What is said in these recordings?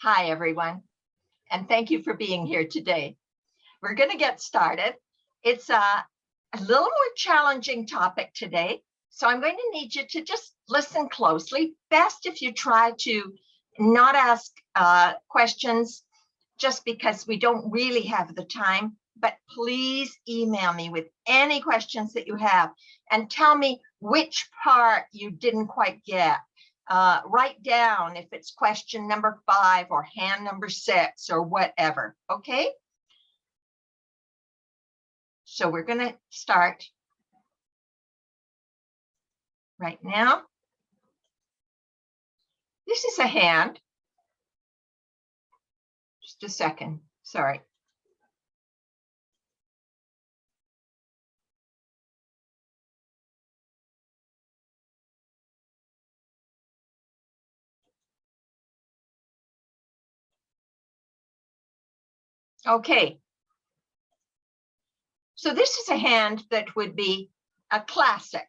Hi, everyone, and thank you for being here today. We're going to get started. It's a little more challenging topic today, so I'm going to need you to just listen closely. Best if you try to not ask questions just because we don't really have the time, but please email me with any questions that you have and tell me which part you didn't quite get. Write down if it's question number 5 or hand number 6 or whatever, okay? So we're going to start right now. This is a hand. Just a second, sorry. Okay. So this is a hand that would be a classic.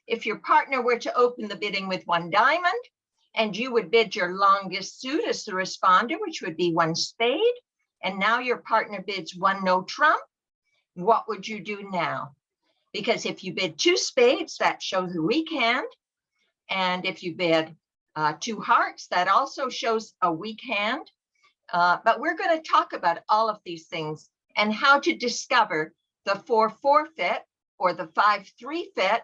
If your partner were to open the bidding with 1 diamond, and you would bid your longest suit as the responder, which would be 1 spade, and now your partner bids 1 no trump, what would you do now? Because if you bid 2 spades, that shows a weak hand. And if you bid 2 hearts, that also shows a weak hand. But we're going to talk about all of these things and how to discover the 4-4 fit or the 5-3 fit.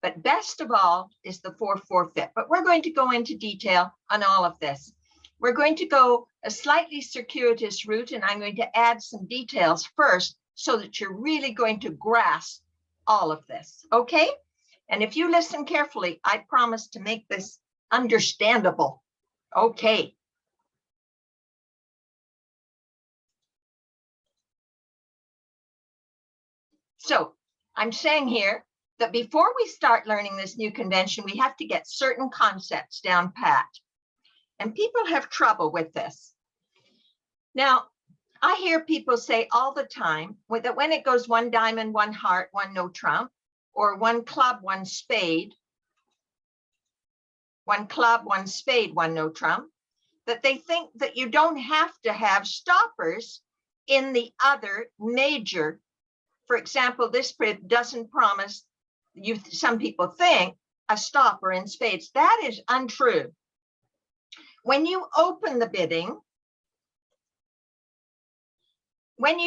But best of all is the 4-4 fit. But we're going to go into detail on all of this. We're going to go a slightly circuitous route, and I'm going to add some details first so that you're really going to grasp all of this, okay? And if you listen carefully, I promise to make this understandable. Okay. So I'm saying here that before we start learning this new convention, we have to get certain concepts down pat. And people have trouble with this. Now, I hear people say all the time that when it goes 1 diamond, 1 heart, 1 no trump, or 1 club, 1 spade, 1 club, 1 spade, 1 no trump, that they think that you don't have to have stoppers in the other major. For example, this bid doesn't promise you, some people think, a stopper in spades. That is untrue. When you open the bidding, let's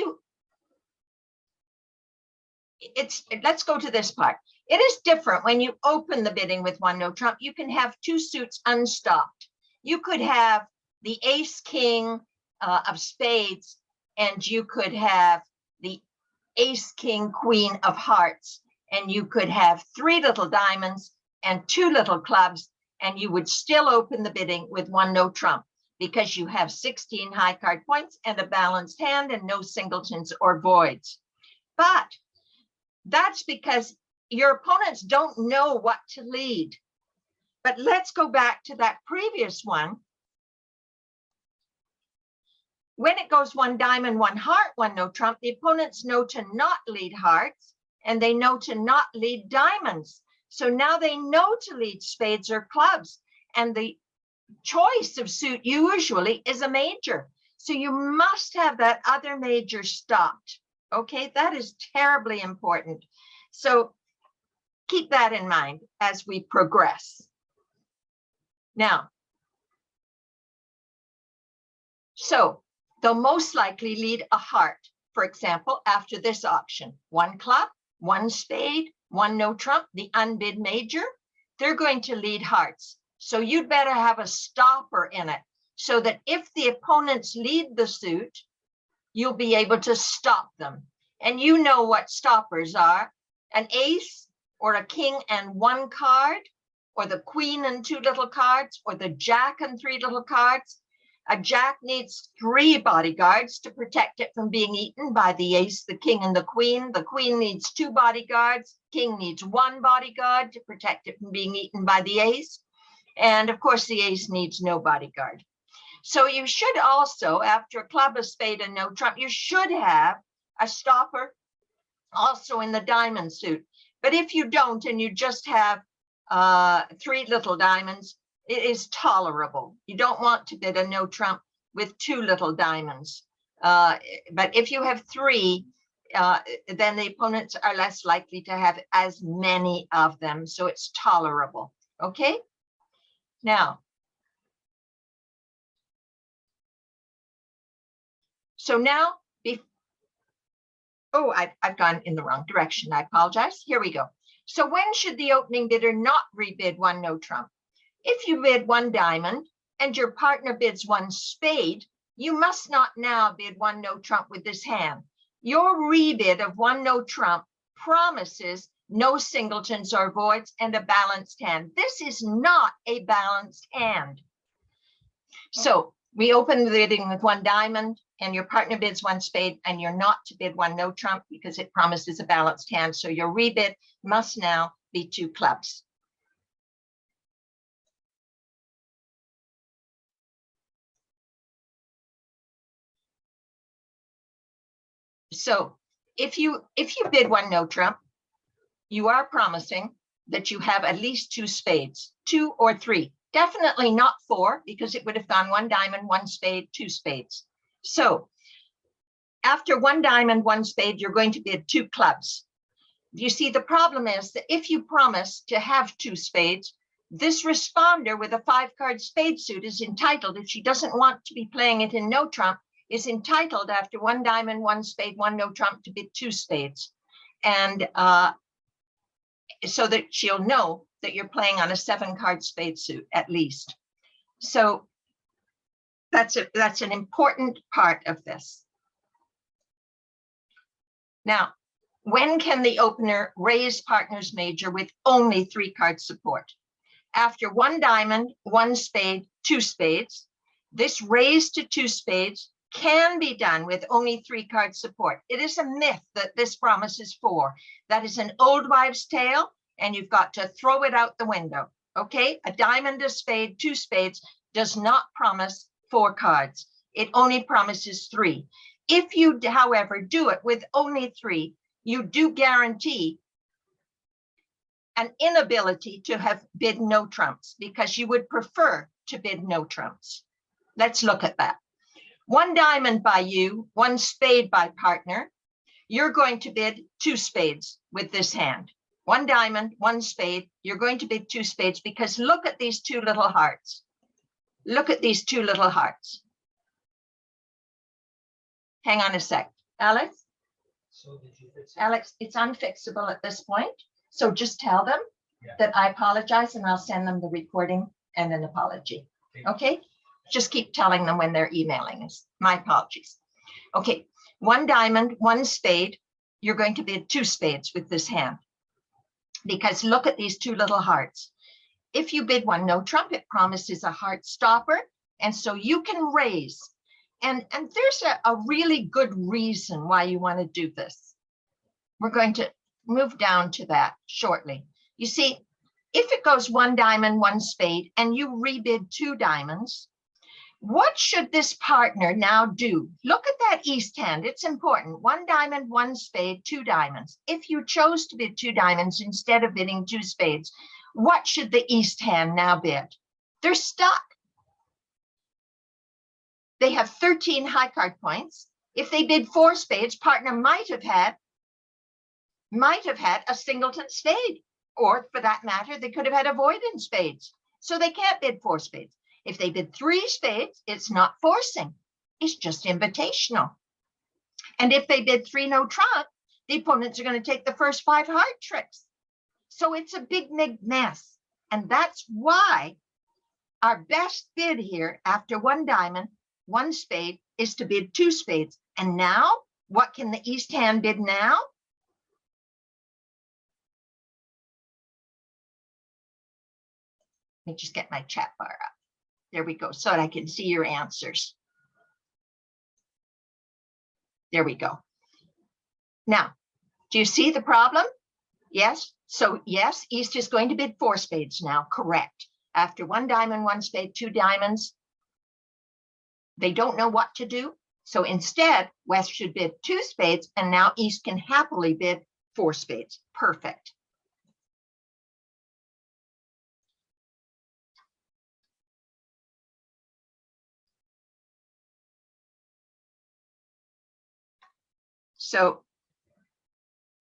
go to this part. It is different when you open the bidding with 1 no trump. You can have 2 suits unstopped. You could have the ace king of spades, and you could have the ace king queen of hearts, and you could have 3 little diamonds and 2 little clubs, and you would still open the bidding with 1 no trump because you have 16 high card points and a balanced hand and no singletons or voids. But that's because your opponents don't know what to lead. But let's go back to that previous one. When it goes 1 diamond, 1 heart, 1 no trump, the opponents know to not lead hearts, and they know to not lead diamonds. So now they know to lead spades or clubs, and the choice of suit usually is a major. So you must have that other major stopped. Okay, that is terribly important. So keep that in mind as we progress. Now, so they'll most likely lead a heart. For example, after this auction, 1 club, 1 spade, 1 no trump, the unbid major, they're going to lead hearts. So you'd better have a stopper in it so that if the opponents lead the suit, you'll be able to stop them. And you know what stoppers are: an ace or a king and 1 card, or the queen and 2 little cards, or the jack and 3 little cards. A jack needs 3 bodyguards to protect it from being eaten by the ace, the king, and the queen. The queen needs 2 bodyguards. King needs 1 bodyguard to protect it from being eaten by the ace. And of course, the ace needs no bodyguard. So you should also, after a club, a spade, and no trump, you should have a stopper also in the diamond suit. But if you don't, and you just have 3 little diamonds, it is tolerable. You don't want to bid a no trump with 2 little diamonds. But if you have 3, then the opponents are less likely to have as many of them, so it's tolerable. Okay, now, so now, oh, I've gone in the wrong direction. I apologize. Here we go. So when should the opening bidder not rebid 1 no trump? If you bid 1 diamond and your partner bids 1 spade, you must not now bid 1 no trump with this hand. Your rebid of 1 no trump promises no singletons or voids and a balanced hand. This is not a balanced hand. So we open the bidding with 1 diamond and your partner bids 1 spade, and you're not to bid 1 no trump because it promises a balanced hand. So your rebid must now be 2 clubs. So if you bid 1 no trump, you are promising that you have at least 2 spades, 2 or 3. Definitely not 4, because it would have gone 1 diamond, 1 spade, 2 spades. So after 1 diamond, 1 spade, you're going to bid 2 clubs. You see, the problem is that if you promise to have 2 spades, this responder with a 5-card spade suit is entitled, if she doesn't want to be playing it in no trump, is entitled after 1 diamond, 1 spade, 1 no trump to bid 2 spades. And so that she'll know that you're playing on a 7-card spade suit at least. So that's an important part of this. Now, when can the opener raise partner's major with only 3-card support? After 1 diamond, 1 spade, 2 spades. This raise to 2 spades can be done with only 3-card support. It is a myth that this promises 4. That is an old wives' tale, and you've got to throw it out the window. Okay, a diamond, a spade, 2 spades does not promise 4 cards. It only promises 3. If you, however, do it with only 3, you do guarantee an inability to have bid no trumps, because you would prefer to bid no trumps. Let's look at that. 1 diamond by you, 1 spade by partner. You're going to bid 2 spades with this hand. 1 diamond, 1 spade. You're going to bid 2 spades because look at these 2 little hearts. Look at these 2 little hearts. Hang on a sec. Alex? So did you fix it? Alex, it's unfixable at this point. So just tell them that I apologize, and I'll send them the recording and an apology. Okay? Just keep telling them when they're emailing us. My apologies. Okay, 1 diamond, 1 spade. You're going to bid 2 spades with this hand. Because look at these 2 little hearts. If you bid 1 no trump, it promises a heart stopper. And so you can raise. And there's a really good reason why you want to do this. We're going to move down to that shortly. You see, if it goes 1 diamond, 1 spade, and you rebid 2 diamonds, what should this partner now do? Look at that east hand. It's important. 1 diamond, 1 spade, 2 diamonds. If you chose to bid 2 diamonds instead of bidding 2 spades, what should the east hand now bid? They're stuck. They have 13 high card points. If they bid 4 spades, partner might have had a singleton spade, or for that matter, they could have had a void in spades. So they can't bid 4 spades. If they bid 3 spades, it's not forcing. It's just invitational. And if they bid 3 no trump, the opponents are going to take the first 5 hard tricks. So it's a big mess. And that's why our best bid here after 1 diamond, 1 spade is to bid 2 spades. And now, what can the east hand bid now? Let me just get my chat bar up. There we go, so that I can see your answers. There we go. Now, do you see the problem? Yes. So yes, east is going to bid 4 spades now, correct. After 1 diamond, 1 spade, 2 diamonds, they don't know what to do. So instead, west should bid 2 spades, and now east can happily bid 4 spades. Perfect. So,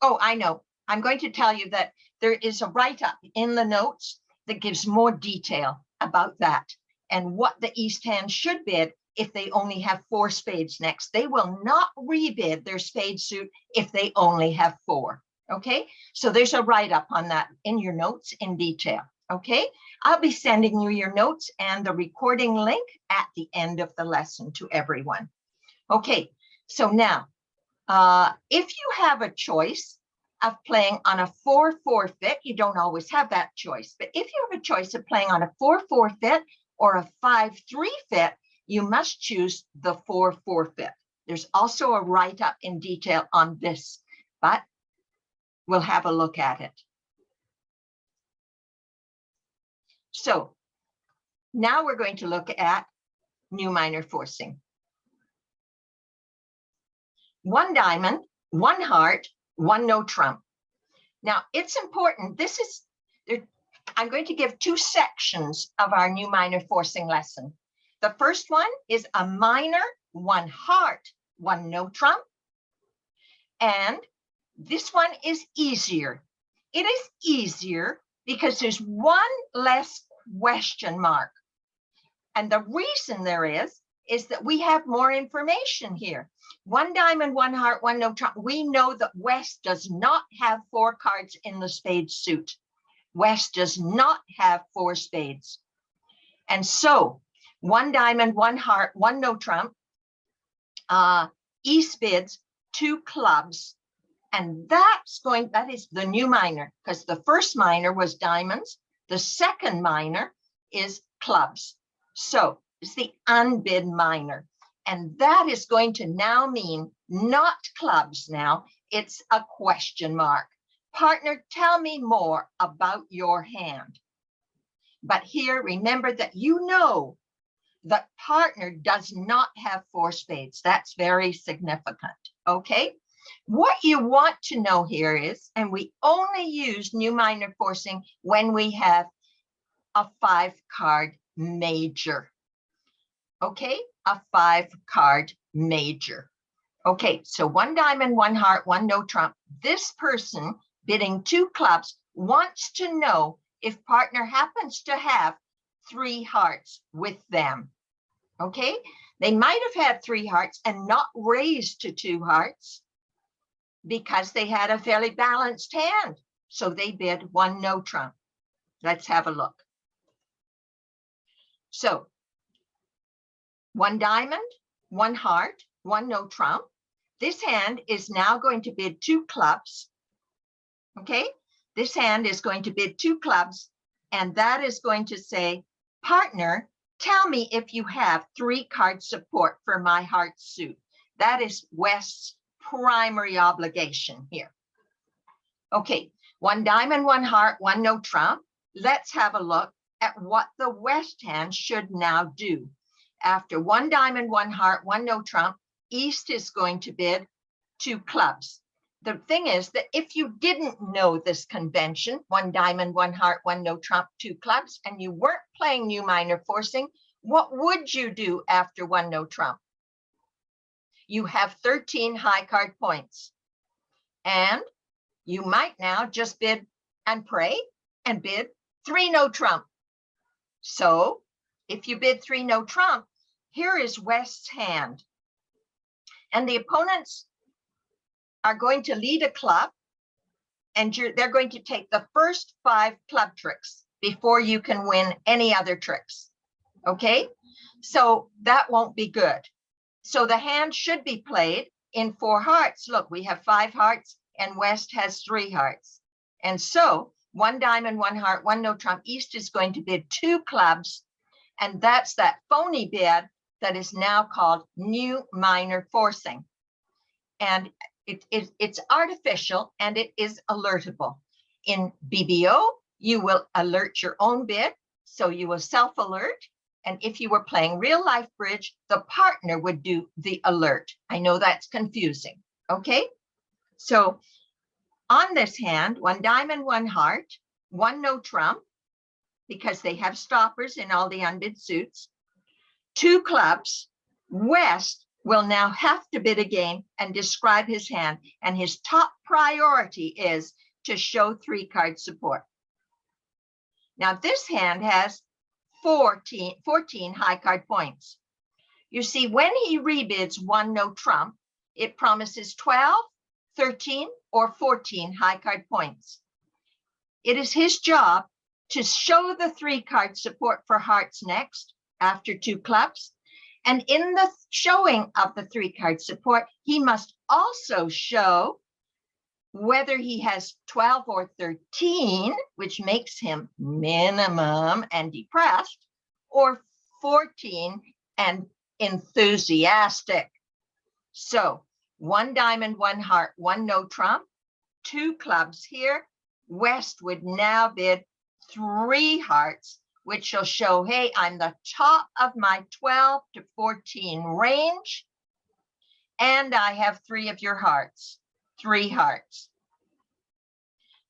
oh, I know. I'm going to tell you that there is a write-up in the notes that gives more detail about that and what the East hand should bid if they only have 4 spades next. They will not rebid their spade suit if they only have 4. Okay, so there's a write-up on that in your notes in detail. Okay, I'll be sending you your notes and the recording link at the end of the lesson to everyone. Okay, so now, if you have a choice of playing on a 4-4 fit, you don't always have that choice, but if you have a choice of playing on a 4-4 fit or a 5-3 fit, you must choose the 4-4 fit. There's also a write-up in detail on this, but we'll have a look at it. So now we're going to look at new minor forcing. 1 diamond, 1 heart, 1 no trump. Now it's important. I'm going to give 2 sections of our new minor forcing lesson. The first one is a minor, 1 heart, 1 no trump. And this one is easier. It is easier because there's 1 less question mark. And the reason there is that we have more information here. 1 diamond, 1 heart, 1 no trump. We know that West does not have 4 cards in the spade suit. West does not have 4 spades. And so 1 diamond, 1 heart, 1 no trump. East bids 2 clubs. And that is the new minor, because the first minor was diamonds. The second minor is clubs. So it's the unbid minor. And that is going to now mean not clubs now, it's a question mark. Partner, tell me more about your hand. But here, remember that you know that partner does not have 4 spades. That's very significant, okay? What you want to know here is, and we only use new minor forcing when we have a 5-card major. Okay, a 5-card major. Okay, so 1 diamond, 1 heart, 1 no trump. This person bidding 2 clubs wants to know if partner happens to have 3 hearts with them. Okay, they might have had 3 hearts and not raised to 2 hearts because they had a fairly balanced hand. So they bid 1 no trump. Let's have a look. So 1 diamond, 1 heart, 1 no trump. This hand is now going to bid 2 clubs. Okay, this hand is going to bid 2 clubs, and that is going to say, partner, tell me if you have 3-card support for my heart suit. That is West's primary obligation here. Okay, 1 diamond, 1 heart, 1 no trump. Let's have a look at what the West hand should now do. After 1 diamond, 1 heart, 1 no trump, East is going to bid 2 clubs. The thing is that if you didn't know this convention, 1 diamond, 1 heart, 1 no trump, 2 clubs, and you weren't playing new minor forcing, what would you do after 1 no trump? You have 13 high card points. And you might now just bid and pray and bid 3 no trump. So if you bid 3 no trump, here is West's hand. And the opponents are going to lead a club, and they're going to take the first 5 club tricks before you can win any other tricks. Okay, so that won't be good. So the hand should be played in 4 hearts. Look, we have 5 hearts and West has 3 hearts. And so 1 diamond, 1 heart, 1 no trump. East is going to bid 2 clubs. And that's that phony bid that is now called new minor forcing. And it's artificial and it is alertable. In BBO, you will alert your own bid. So you will self-alert. And if you were playing real life bridge, the partner would do the alert. I know that's confusing. Okay. So on this hand, 1 diamond, 1 heart, 1 no trump, because they have stoppers in all the unbid suits, 2 clubs. West will now have to bid again and describe his hand. And his top priority is to show 3-card support. Now this hand has 14 high card points. You see, when he rebids 1 no trump, it promises 12, 13, or 14 high card points. It is his job to show the 3-card support for hearts next, after 2 clubs. And in the showing of the 3-card support, he must also show whether he has 12 or 13, which makes him minimum and depressed, or 14 and enthusiastic. So 1 diamond, 1 heart, 1 no trump, 2 clubs here. West would now bid 3 hearts, which will show, hey, I'm the top of my 12 to 14 range, and I have 3 of your hearts, 3 hearts.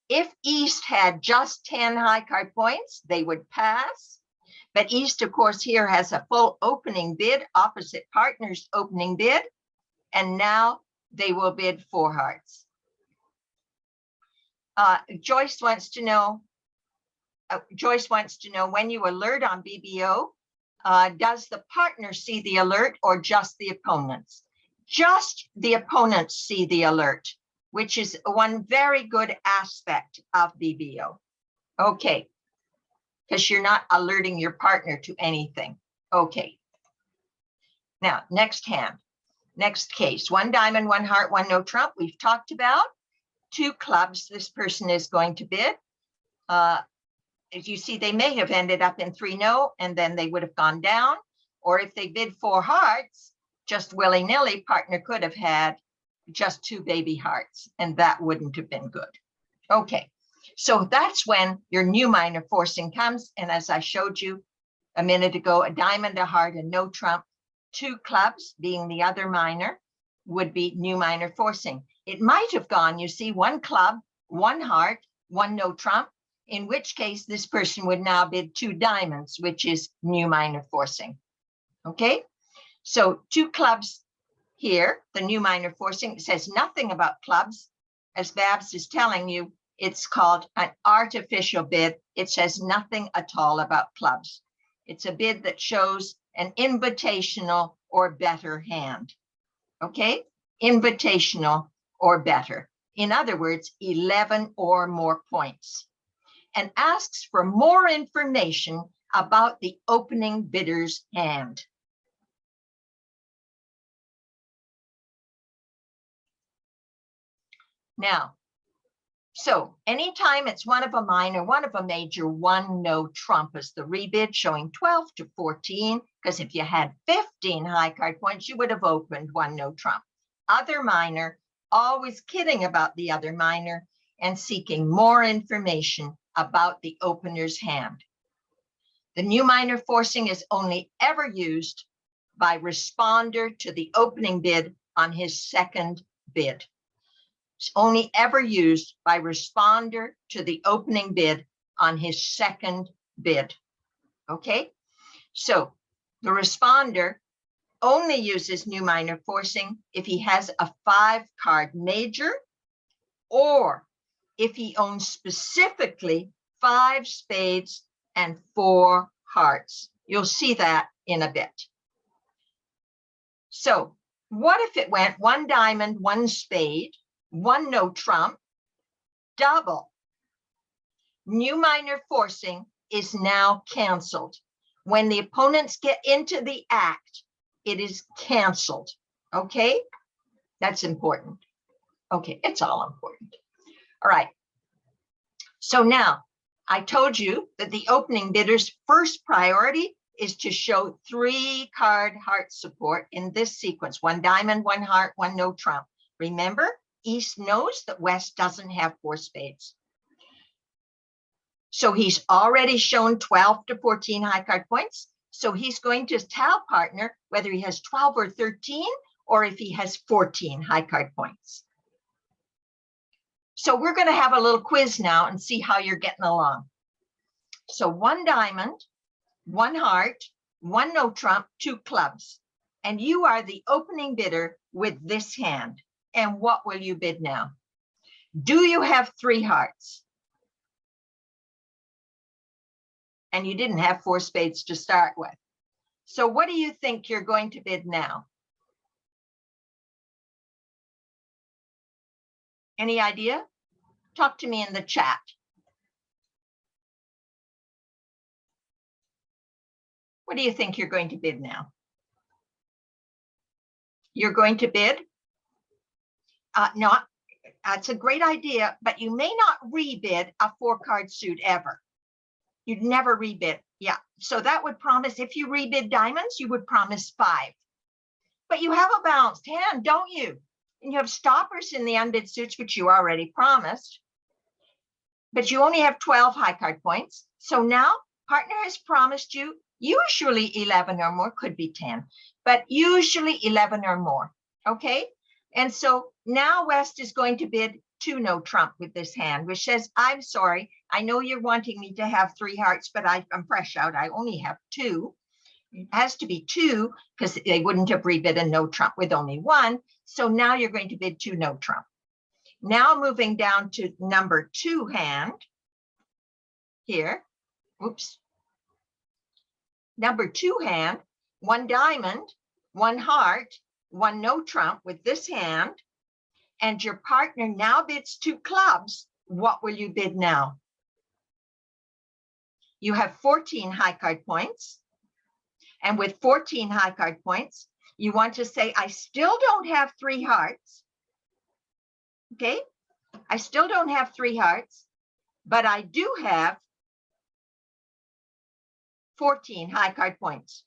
If East had just 10 high card points, they would pass. But East, of course, here has a full opening bid, opposite partners opening bid, and now they will bid 4 hearts. Joyce wants to know when you alert on BBO, does the partner see the alert or just the opponents? Just the opponents see the alert, which is one very good aspect of BBO. Okay, because you're not alerting your partner to anything. Okay. Now, next hand, next case, 1 diamond, 1 heart, 1 no trump. We've talked about 2 clubs this person is going to bid. As you see, they may have ended up in 3 no, and then they would have gone down. Or if they bid 4 hearts, just willy-nilly, partner could have had just 2 baby hearts, and that wouldn't have been good. Okay, so that's when your new minor forcing comes. And as I showed you a minute ago, a diamond, a heart, and no trump, 2 clubs being the other minor would be new minor forcing. It might have gone, you see, 1 club, 1 heart, 1 no trump, in which case this person would now bid 2 diamonds, which is new minor forcing. Okay, so 2 clubs here, the new minor forcing, says nothing about clubs. As Babs is telling you, it's called an artificial bid. It says nothing at all about clubs. It's a bid that shows an invitational or better hand. Okay, invitational or better. In other words, 11 or more points. And asks for more information about the opening bidder's hand. Now, so anytime it's one of a minor, one of a major, 1 no trump is the rebid, showing 12 to 14, because if you had 15 high card points, you would have opened 1 no trump. Other minor, always kidding about the other minor and seeking more information about the opener's hand. The new minor forcing is only ever used by responder to the opening bid on his second bid. It's only ever used by responder to the opening bid on his second bid. Okay, so the responder only uses new minor forcing if he has a 5-card major, or if he owns specifically 5 spades and 4 hearts. You'll see that in a bit. So what if it went 1 diamond, 1 spade, 1 no trump, double? New minor forcing is now canceled. When the opponents get into the act, it is canceled. Okay, that's important. Okay, it's all important. All right. So now I told you that the opening bidder's first priority is to show 3-card heart support in this sequence: 1 diamond, 1 heart, 1 no trump. Remember, East knows that West doesn't have 4 spades. So he's already shown 12 to 14 high card points. So he's going to tell partner whether he has 12 or 13, or if he has 14 high card points. So we're going to have a little quiz now and see how you're getting along. So 1 diamond, 1 heart, 1 no trump, 2 clubs. And you are the opening bidder with this hand. And what will you bid now? Do you have 3 hearts? And you didn't have 4 spades to start with. So what do you think you're going to bid now? Any idea? Talk to me in the chat. What do you think you're going to bid now? You're going to bid? No, that's a great idea, but you may not rebid a 4-card suit ever. You'd never rebid. Yeah, so that would promise, if you rebid diamonds, you would promise 5. But you have a balanced hand, don't you? And you have stoppers in the unbid suits, which you already promised. But you only have 12 high card points. So now partner has promised you usually 11 or more, could be 10, but usually 11 or more. Okay. And so now West is going to bid 2 no trump with this hand, which says, I'm sorry, I know you're wanting me to have 3 hearts, but I'm fresh out. I only have 2. It has to be 2 because they wouldn't have rebid a no trump with only 1. So now you're going to bid 2 no trump. Now moving down to number 2 hand here. Oops. Number 2 hand, 1 diamond, 1 heart, 1 no trump with this hand. And your partner now bids 2 clubs. What will you bid now? You have 14 high card points. And with 14 high card points, you want to say, I still don't have 3 hearts. Okay, I still don't have 3 hearts, but I do have 14 high card points.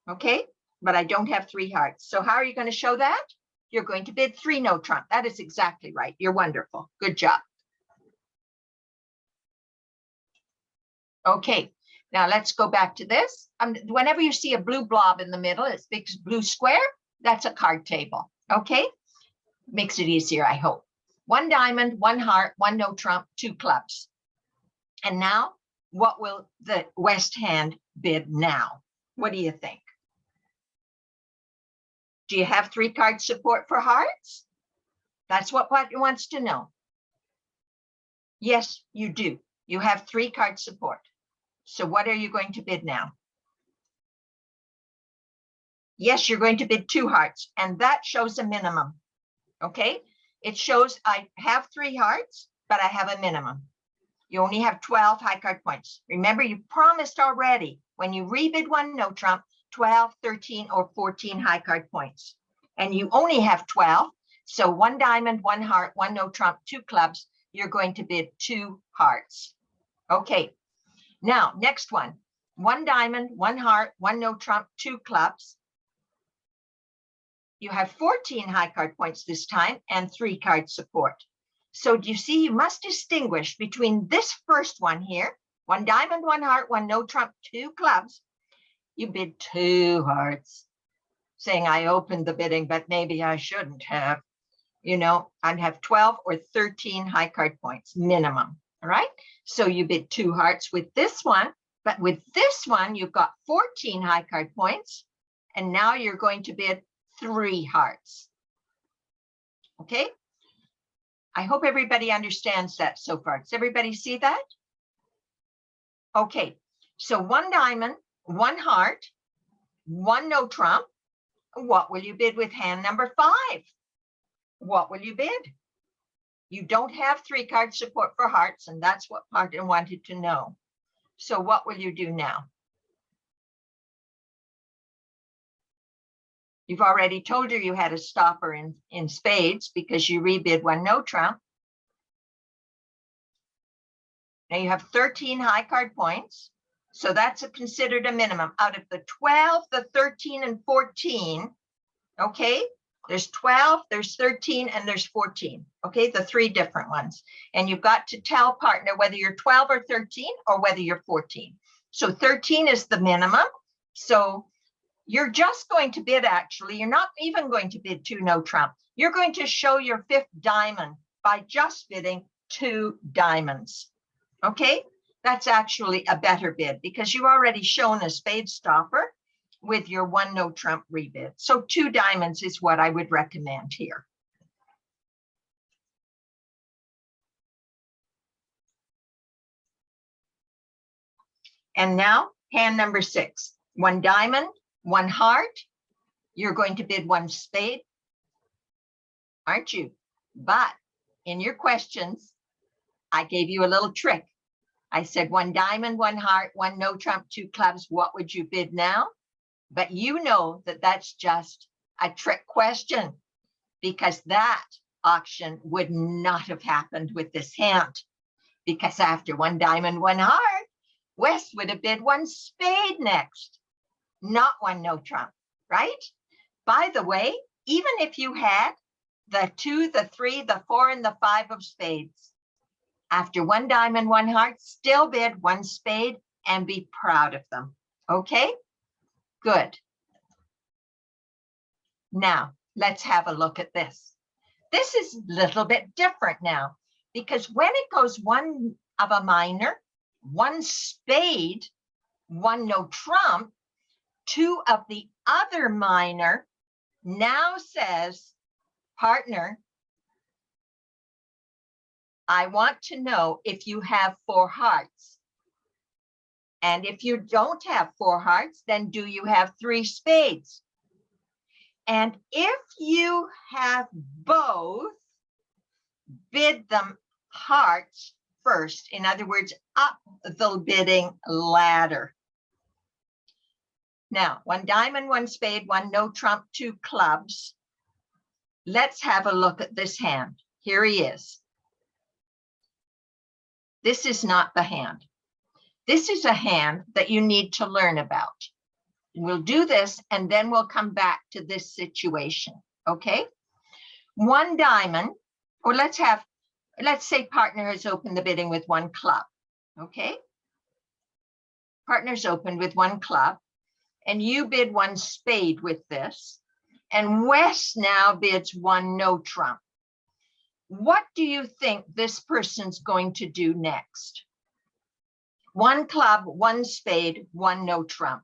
Okay, but I don't have 3 hearts. So how are you going to show that? You're going to bid 3 no trump. That is exactly right. You're wonderful. Good job. Okay, now let's go back to this. Whenever you see a blue blob in the middle, it's big blue square, that's a card table. Okay, makes it easier, I hope. 1 diamond, 1 heart, 1 no trump, 2 clubs. And now, what will the West hand bid now? What do you think? Do you have 3 card support for hearts? That's what partner wants to know. Yes, you do. You have 3 card support. So what are you going to bid now? Yes, you're going to bid 2 hearts, and that shows a minimum. Okay, it shows I have 3 hearts, but I have a minimum. You only have 12 high card points. Remember, you promised already when you rebid 1 no trump, 12, 13, or 14 high card points. And you only have 12. So 1 diamond, 1 heart, 1 no trump, 2 clubs. You're going to bid 2 hearts. Okay. Now, next one. 1 diamond, 1 heart, 1 no trump, 2 clubs. You have 14 high card points this time and 3 card support. So do you see, you must distinguish between this first one here, 1 diamond, 1 heart, 1 no trump, 2 clubs. You bid 2 hearts, saying I opened the bidding, but maybe I shouldn't have. You know, I'd have 12 or 13 high card points minimum. All right. So you bid 2 hearts with this one, but with this one, you've got 14 high card points. And now you're going to bid 3 hearts. Okay. I hope everybody understands that so far. Does everybody see that? Okay. So 1 diamond, 1 heart, 1 no trump. What will you bid with hand number 5? What will you bid? You don't have 3 card support for hearts, and that's what partner wanted to know. So what will you do now? You've already told her you had a stopper in spades because you rebid 1 no trump. Now you have 13 high card points. So that's considered a minimum. Out of the 12, the 13, and 14, okay? There's 12, there's 13, and there's 14, okay? The 3 different ones. And you've got to tell partner whether you're 12 or 13 or whether you're 14. So 13 is the minimum. So you're just going to bid, actually, you're not even going to bid 2 no trump. You're going to show your 5th diamond by just bidding 2 diamonds, okay? That's actually a better bid because you've already shown a spade stopper with your one no trump rebid. So 2 diamonds is what I would recommend here. And now hand number 6, 1 diamond, 1 heart. You're going to bid 1 spade, aren't you? But in your questions, I gave you a little trick. I said 1 diamond, 1 heart, 1 no trump, 2 clubs. What would you bid now? But you know that that's just a trick question, because that auction would not have happened with this hand, because after 1 diamond, 1 heart, Wes would have bid 1 spade next, not 1 no trump, right? By the way, even if you had the 2, the 3, the 4, and the 5 of spades, after 1 diamond, 1 heart, still bid 1 spade and be proud of them. Okay, good. Now, let's have a look at this. This is a little bit different now, because when it goes 1 of a minor, 1 spade, 1 no trump, 2 of the other minor now says, partner, I want to know if you have 4 hearts. And if you don't have 4 hearts, then do you have 3 spades? And if you have both, bid them hearts first. In other words, up the bidding ladder. Now, 1 diamond, 1 spade, 1 no trump, 2 clubs. Let's have a look at this hand. Here he is. This is not the hand. This is a hand that you need to learn about. We'll do this and then we'll come back to this situation, okay? 1 diamond, or let's say partner has opened the bidding with 1 club, okay? Partner's opened with 1 club, and you bid 1 spade with this, and Wes now bids 1 no trump. What do you think this person's going to do next? 1 club, 1 spade, 1 no trump.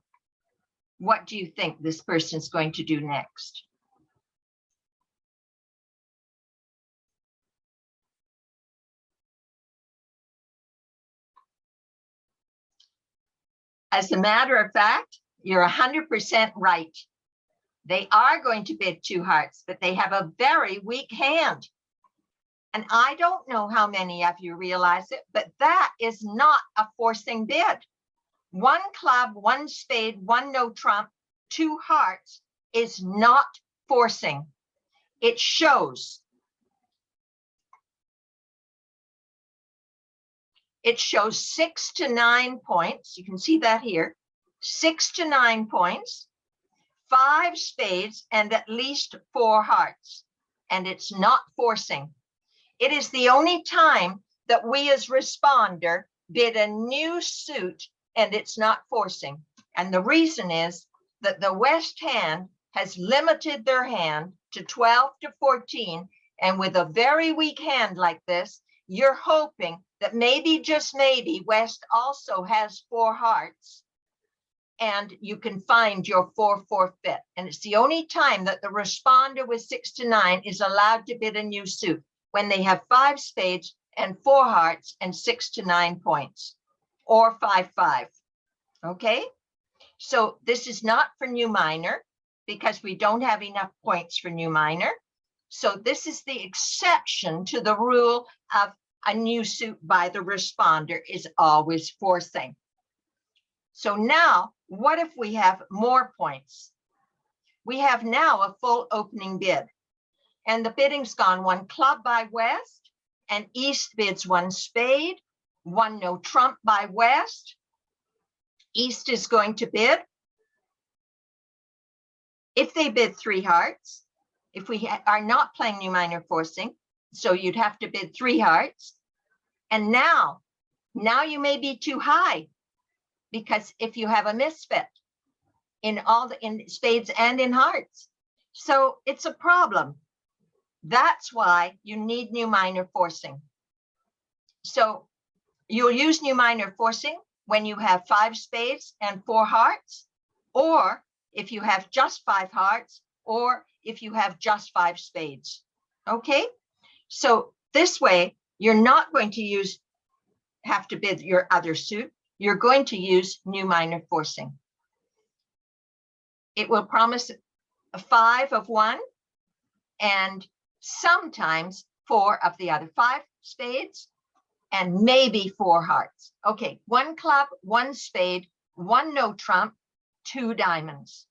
What do you think this person's going to do next? As a matter of fact, you're 100% right. They are going to bid 2 hearts, but they have a very weak hand. And I don't know how many of you realize it, but that is not a forcing bid. 1 club, 1 spade, 1 no trump, 2 hearts is not forcing. It shows. It shows 6 to 9 points. You can see that here. 6 to 9 points, 5 spades, and at least 4 hearts. And it's not forcing. It is the only time that we as responder bid a new suit and it's not forcing. And the reason is that the West hand has limited their hand to 12 to 14. And with a very weak hand like this, you're hoping that maybe, just maybe, West also has 4 hearts and you can find your 4/4 fit. And it's the only time that the responder with 6 to 9 is allowed to bid a new suit, when they have 5 spades and 4 hearts and 6 to 9 points, or 5/5, okay? So this is not for new minor, because we don't have enough points for new minor. So this is the exception to the rule of a new suit by the responder is always forcing. So now, what if we have more points? We have now a full opening bid. And the bidding's gone 1 club by West, and East bids 1 spade, 1 no trump by West. East is going to bid. If they bid 3 hearts, if we are not playing new minor forcing, so you'd have to bid 3 hearts. And now you may be too high, because if you have a misfit in spades and in hearts, so it's a problem. That's why you need new minor forcing. So you'll use new minor forcing when you have 5 spades and 4 hearts, or if you have just 5 hearts, or if you have just 5 spades. Okay, so this way you're not going to have to bid your other suit. You're going to use new minor forcing. It will promise a 5 of one and sometimes 4 of the other. 5 spades and maybe 4 hearts. Okay, 1 club, 1 spade, 1 no trump, 2 diamonds.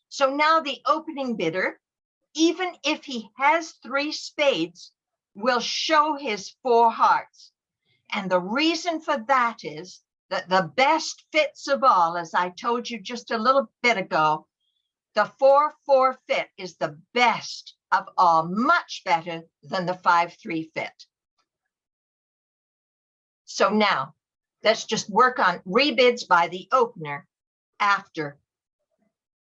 So now the opening bidder, even if he has 3 spades, will show his 4 hearts. And the reason for that is that the best fits of all, as I told you just a little bit ago, the 4-4 fit is the best of all, much better than the 5-3 fit. So now let's just work on rebids by the opener after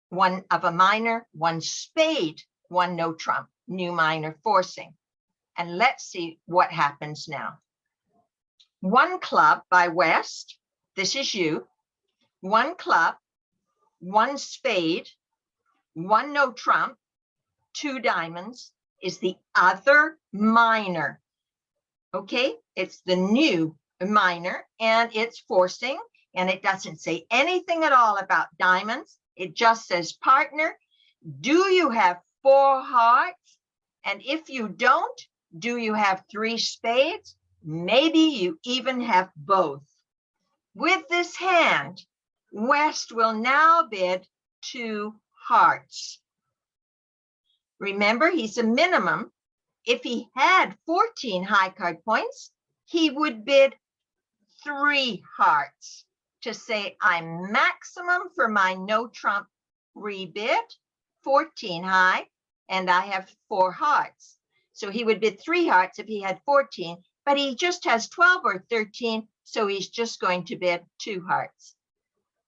1 of a minor, 1 spade, 1 no trump, new minor forcing. And let's see what happens now. 1 club by West, this is you. 1 club, 1 spade, 1 no trump, 2 diamonds is the other minor. Okay, it's the new minor and it's forcing, and it doesn't say anything at all about diamonds. It just says, partner, do you have 4 hearts? And if you don't, do you have 3 spades? Maybe you even have both. With this hand, West will now bid 2 hearts. Remember, he's a minimum. If he had 14 high card points, he would bid 3 hearts to say, I'm maximum for my no trump rebid, 14 high, and I have 4 hearts. So he would bid 3 hearts if he had 14, but he just has 12 or 13, so he's just going to bid 2 hearts.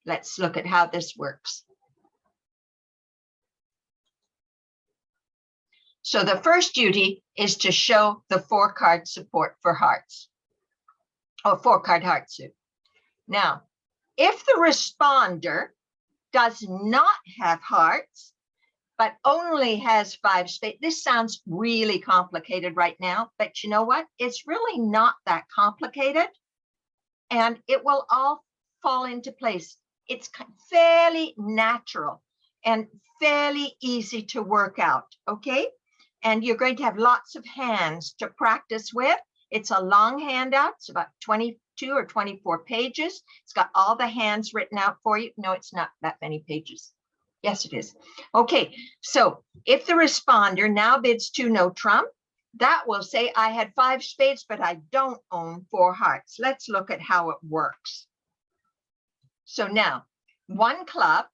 Let's look at how this works. So the first duty is to show the 4-card support for hearts, or 4-card heart suit. Now, if the responder does not have hearts, but only has 5 spades, this sounds really complicated right now, but you know what? It's really not that complicated, and it will all fall into place. It's fairly natural and fairly easy to work out, okay? And you're going to have lots of hands to practice with. It's a long handout. It's about 22 or 24 pages. It's got all the hands written out for you. No, it's not that many pages. Yes, it is. Okay, so if the responder now bids 2 no trump, that will say I had 5 spades, but I don't own 4 hearts. Let's look at how it works. So now 1 club,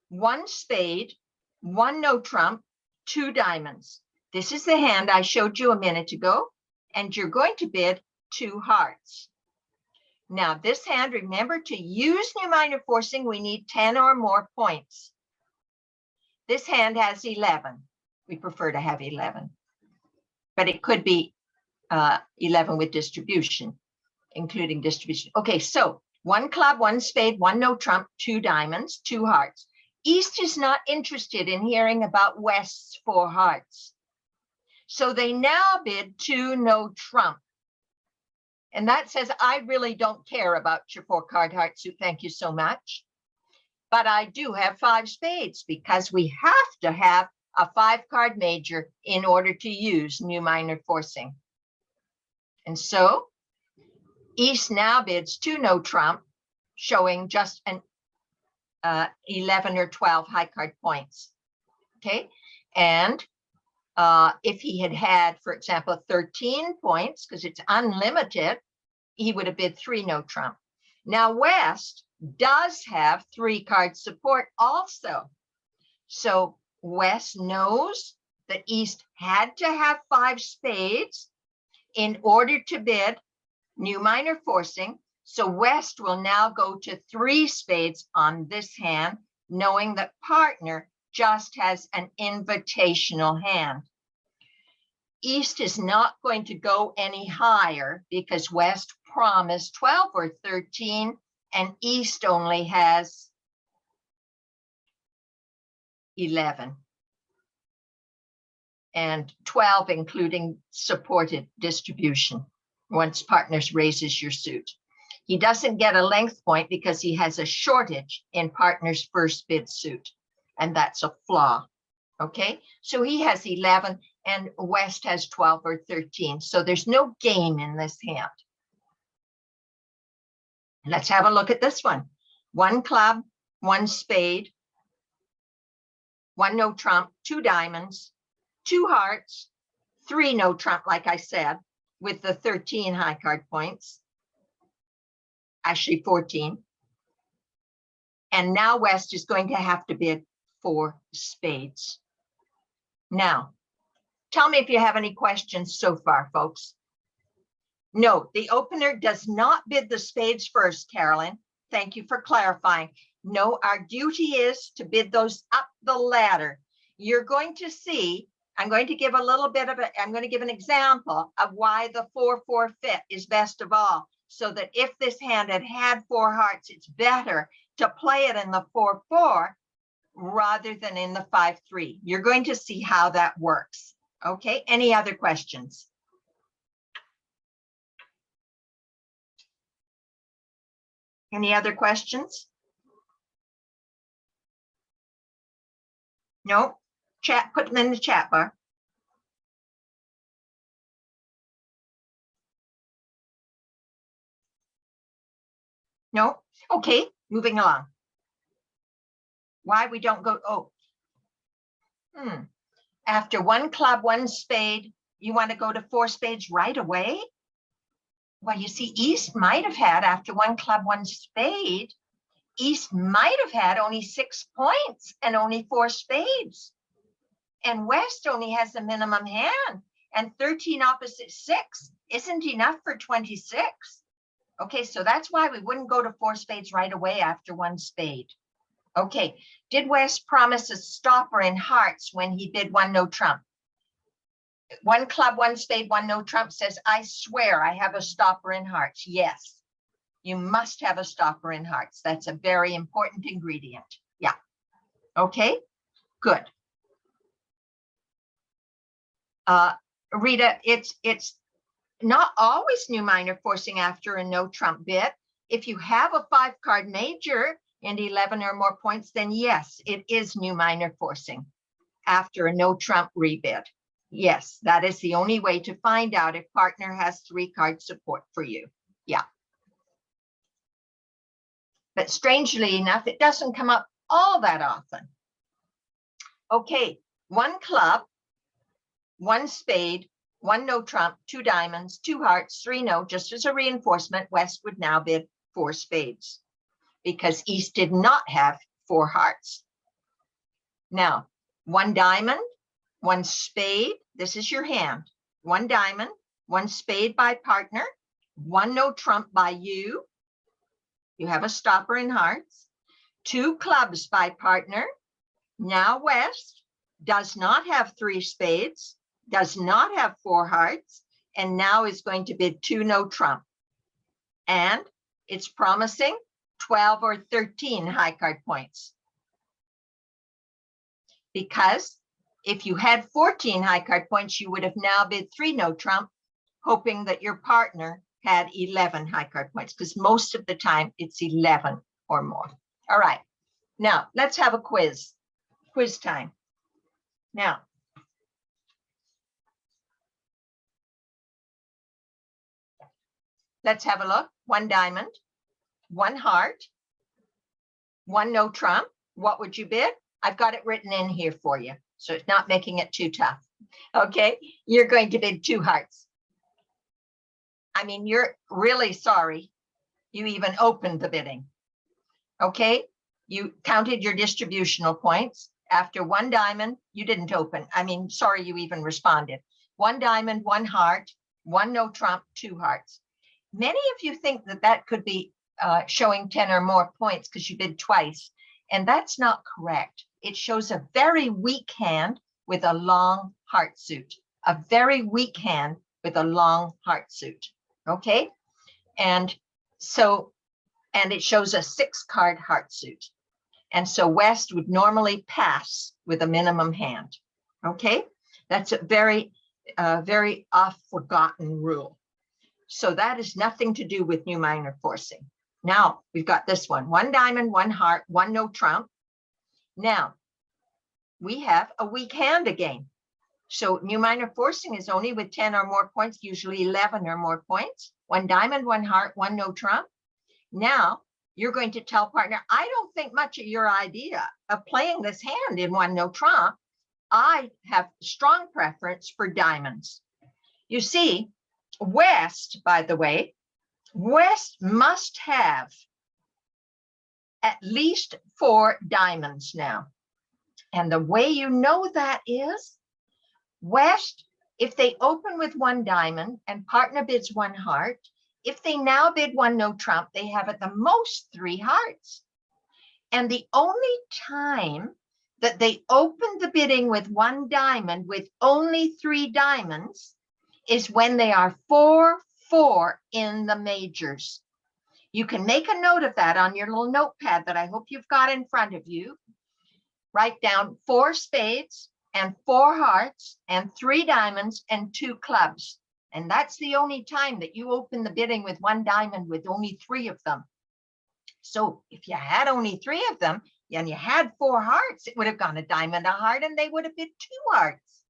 1 spade, 1 no trump, 2 diamonds. This is the hand I showed you a minute ago, and you're going to bid 2 hearts. Now this hand, remember, to use new minor forcing, we need 10 or more points. This hand has 11. We prefer to have 11, but it could be 11 with distribution, including distribution. Okay, so 1 club, 1 spade, 1 no trump, 2 diamonds, 2 hearts. East is not interested in hearing about West's 4 hearts. So they now bid 2 no trump. And that says, I really don't care about your 4-card heart suit. Thank you so much. But I do have 5 spades because we have to have a 5-card major in order to use new minor forcing. And so East now bids 2 no trump, showing just an 11 or 12 high card points. Okay, and if he had had, for example, 13 points, because it's unlimited, he would have bid 3 no trump. Now West does have 3-card support also. So West knows that East had to have 5 spades in order to bid new minor forcing. So West will now go to 3 spades on this hand, knowing that partner just has an invitational hand. East is not going to go any higher because West promised 12 or 13 and East only has 11. And 12, including supported distribution, once partners raises your suit. He doesn't get a length point because he has a shortage in partner's first bid suit, and that's a flaw. Okay, so he has 11 and West has 12 or 13. So there's no game in this hand. Let's have a look at this one. 1 club, 1 spade, 1 no trump, 2 diamonds, 2 hearts, 3 no trump, like I said, with the 13 high card points. Actually 14. And now West is going to have to bid 4 spades. Now, tell me if you have any questions so far, folks. No, the opener does not bid the spades first, Carolyn. Thank you for clarifying. No, our duty is to bid those up the ladder. You're going to see, I'm going to give a little bit of it. I'm going to give an example of why the 4-4 fit is best of all. So that if this hand had 4 hearts, it's better to play it in the 4-4 rather than in the 5-3. You're going to see how that works. Okay, any other questions? Any other questions? No? Chat, put them in the chat bar. No? Okay, moving along. Why we don't go, oh. After 1 club, 1 spade, you want to go to 4 spades right away? Well, you see, East might have had, after 1 club, 1 spade, East might have had only 6 points and only 4 spades. And West only has a minimum hand, and 13 opposite 6 isn't enough for 26. Okay, so that's why we wouldn't go to 4 spades right away after 1 spade. Okay, did West promise a stopper in hearts when he bid 1 no trump? 1 club, 1 spade, 1 no trump says, I swear I have a stopper in hearts. Yes, you must have a stopper in hearts. That's a very important ingredient. Yeah. Okay, good. Rita, it's not always new minor forcing after a no trump bid. If you have a 5-card major and 11 or more points, then yes, it is new minor forcing after a no trump rebid. Yes, that is the only way to find out if partner has 3-card support for you. Yeah. But strangely enough, it doesn't come up all that often. Okay, 1 club, 1 spade, 1 no trump, 2 diamonds, 2 hearts, 3 no, just as a reinforcement, West would now bid 4 spades because East did not have 4 hearts. Now, 1 diamond, 1 spade, this is your hand. 1 diamond, 1 spade by partner, 1 no trump by you. You have a stopper in hearts. 2 clubs by partner. Now West does not have 3 spades, does not have 4 hearts, and now is going to bid 2 no trump. And it's promising 12 or 13 high card points. Because if you had 14 high card points, you would have now bid 3 no trump, hoping that your partner had 11 high card points, because most of the time it's 11 or more. All right, now let's have a quiz. Quiz time. Now, let's have a look. 1 diamond, 1 heart, 1 no trump. What would you bid? I've got it written in here for you, so it's not making it too tough. Okay, you're going to bid 2 hearts. I mean, you're really sorry you even opened the bidding. Okay, you counted your distributional points. After 1 diamond, you didn't open. I mean, sorry you even responded. 1 diamond, 1 heart, 1 no trump, 2 hearts. Many of you think that that could be showing 10 or more points because you bid twice, and that's not correct. It shows a very weak hand with a long heart suit, a very weak hand with a long heart suit. Okay, and so, and it shows a 6-card heart suit. And so West would normally pass with a minimum hand. Okay, that's a very oft forgotten rule. So that is nothing to do with new minor forcing. Now we've got this one: one diamond, one heart, one no trump. Now we have a weak hand again. So new minor forcing is only with 10 or more points, usually 11 or more points. One diamond, one heart, one no trump. Now you're going to tell partner, I don't think much of your idea of playing this hand in one no trump. I have strong preference for diamonds. You see, West, by the way, West must have at least 4 diamonds now. And the way you know that is, West, if they open with 1 diamond and partner bids 1 heart, if they now bid 1 no trump, they have at the most 3 hearts. And the only time that they open the bidding with 1 diamond with only 3 diamonds is when they are 4-4 in the majors. You can make a note of that on your little notepad that I hope you've got in front of you. Write down 4 spades and 4 hearts and 3 diamonds and 2 clubs. And that's the only time that you open the bidding with 1 diamond with only 3 of them. So if you had only 3 of them and you had 4 hearts, it would have gone a diamond, a heart, and they would have bid 2 hearts.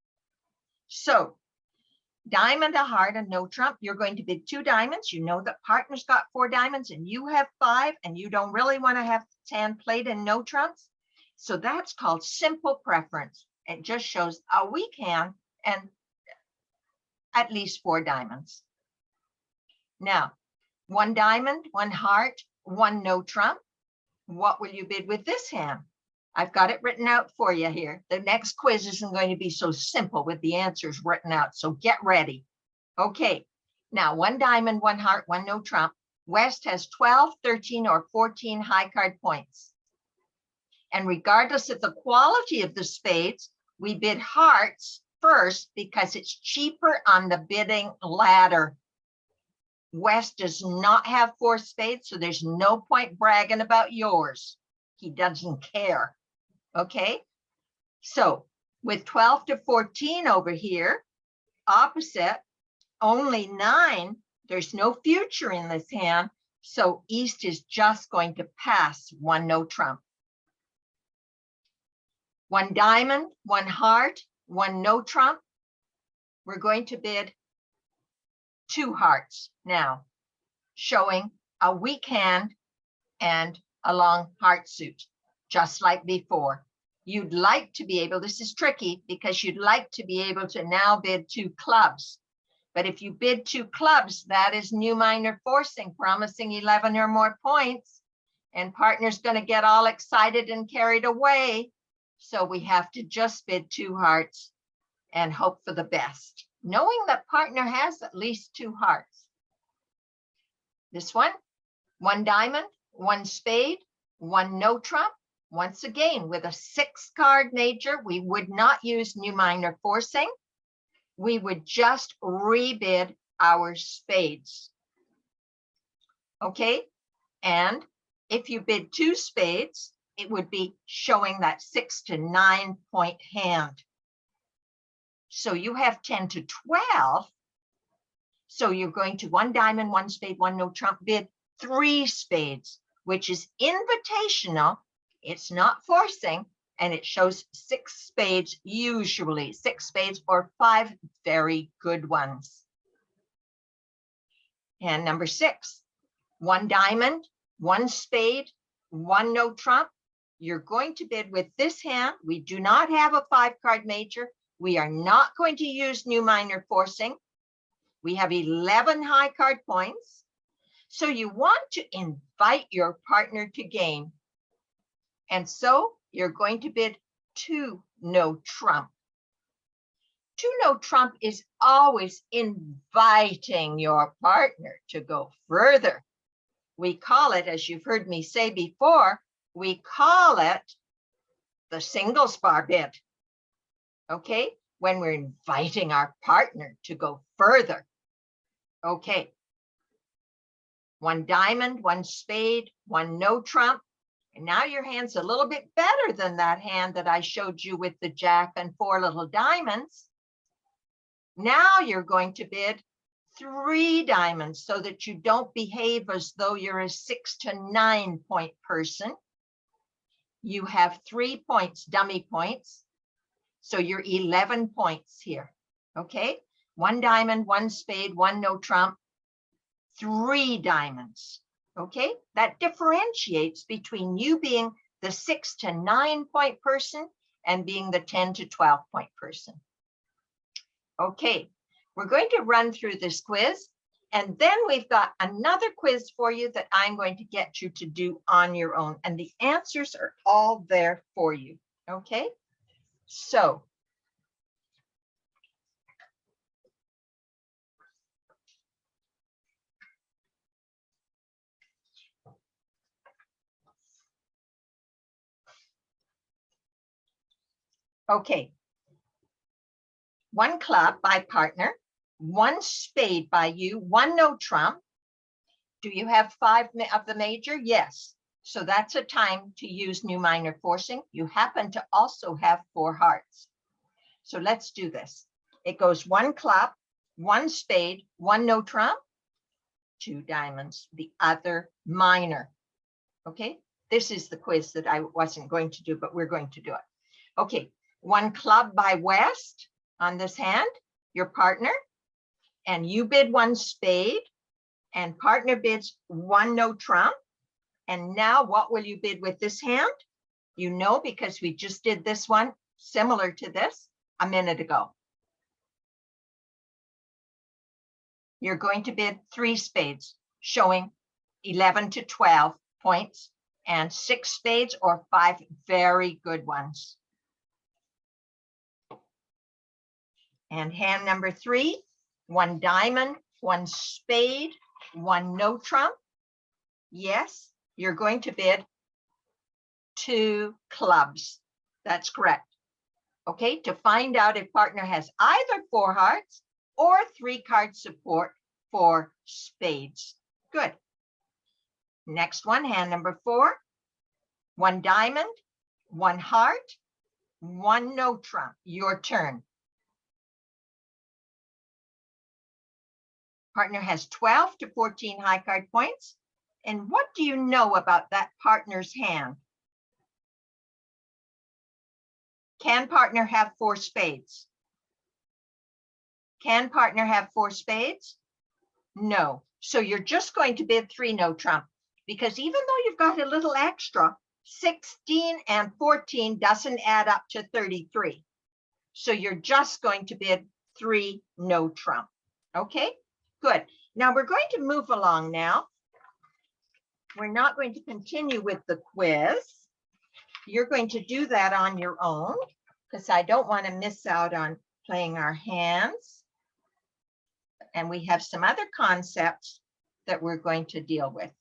So diamond, a heart, and no trump, you're going to bid 2 diamonds. You know that partner's got 4 diamonds and you have 5, and you don't really want to have hand played in no trumps. So that's called simple preference. It just shows a weak hand and at least 4 diamonds. Now, 1 diamond, 1 heart, 1 no trump. What will you bid with this hand? I've got it written out for you here. The next quiz isn't going to be so simple with the answers written out, so get ready. Okay, now 1 diamond, 1 heart, 1 no trump. West has 12, 13, or 14 high card points. And regardless of the quality of the spades, we bid hearts first because it's cheaper on the bidding ladder. West does not have 4 spades, so there's no point bragging about yours. He doesn't care. Okay, so with 12 to 14 over here, opposite, only 9, there's no future in this hand. So East is just going to pass 1 no trump. 1 diamond, 1 heart, 1 no trump. We're going to bid 2 hearts now, showing a weak hand and a long heart suit, just like before. You'd like to be able, this is tricky because you'd like to be able to now bid 2 clubs. But if you bid 2 clubs, that is new minor forcing, promising 11 or more points, and partner's going to get all excited and carried away. So we have to just bid 2 hearts and hope for the best, knowing that partner has at least 2 hearts. This one, 1 diamond, 1 spade, 1 no trump. Once again, with a 6-card major, we would not use new minor forcing. We would just rebid our spades. Okay, and if you bid 2 spades, it would be showing that 6 to 9 point hand. So you have 10 to 12. So you're going to 1 diamond, 1 spade, 1 no trump, bid 3 spades, which is invitational. It's not forcing, and it shows 6 spades, usually 6 spades or 5 very good ones. And number 6, 1 diamond, 1 spade, 1 no trump. You're going to bid with this hand. We do not have a 5-card major. We are not going to use new minor forcing. We have 11 high card points. So you want to invite your partner to game. And so you're going to bid 2 no trump. 2 no trump is always inviting your partner to go further. We call it, as you've heard me say before, we call it the singles bar bid. Okay, when we're inviting our partner to go further. Okay. 1 diamond, 1 spade, 1 no trump. And now your hand's a little bit better than that hand that I showed you with the jack and 4 little diamonds. Now you're going to bid 3 diamonds so that you don't behave as though you're a 6 to 9 point person. You have 3 points, dummy points. So you're 11 points here. Okay. 1 diamond, 1 spade, 1 no trump, 3 diamonds. Okay. That differentiates between you being the 6 to 9 point person and being the 10 to 12 point person. Okay. We're going to run through this quiz, and then we've got another quiz for you that I'm going to get you to do on your own. And the answers are all there for you. Okay. So okay. 1 club by partner, 1 spade by you, 1 no trump. Do you have 5 of the major? Yes. So that's a time to use new minor forcing. You happen to also have 4 hearts. So let's do this. It goes 1 club, 1 spade, 1 no trump, 2 diamonds, the other minor. Okay. This is the quiz that I wasn't going to do, but we're going to do it. Okay. 1 club by West on this hand, your partner, and you bid 1 spade, and partner bids 1 no trump. And now what will you bid with this hand? You know, because we just did this one similar to this a minute ago. You're going to bid 3 spades, showing 11 to 12 points, and 6 spades or 5 very good ones. And hand number 3, 1 diamond, 1 spade, 1 no trump. Yes, you're going to bid 2 clubs. That's correct. Okay, to find out if partner has either 4 hearts or 3 card support for spades. Good. Next one, hand number 4, 1 diamond, 1 heart, 1 no trump. Your turn. Partner has 12 to 14 high card points. And what do you know about that partner's hand? Can partner have 4 spades? Can partner have 4 spades? No. So you're just going to bid 3 no trump, because even though you've got a little extra, 16 and 14 doesn't add up to 33. So you're just going to bid 3 no trump. Okay, good. Now we're going to move along now. We're not going to continue with the quiz. You're going to do that on your own, because I don't want to miss out on playing our hands. And we have some other concepts that we're going to deal with.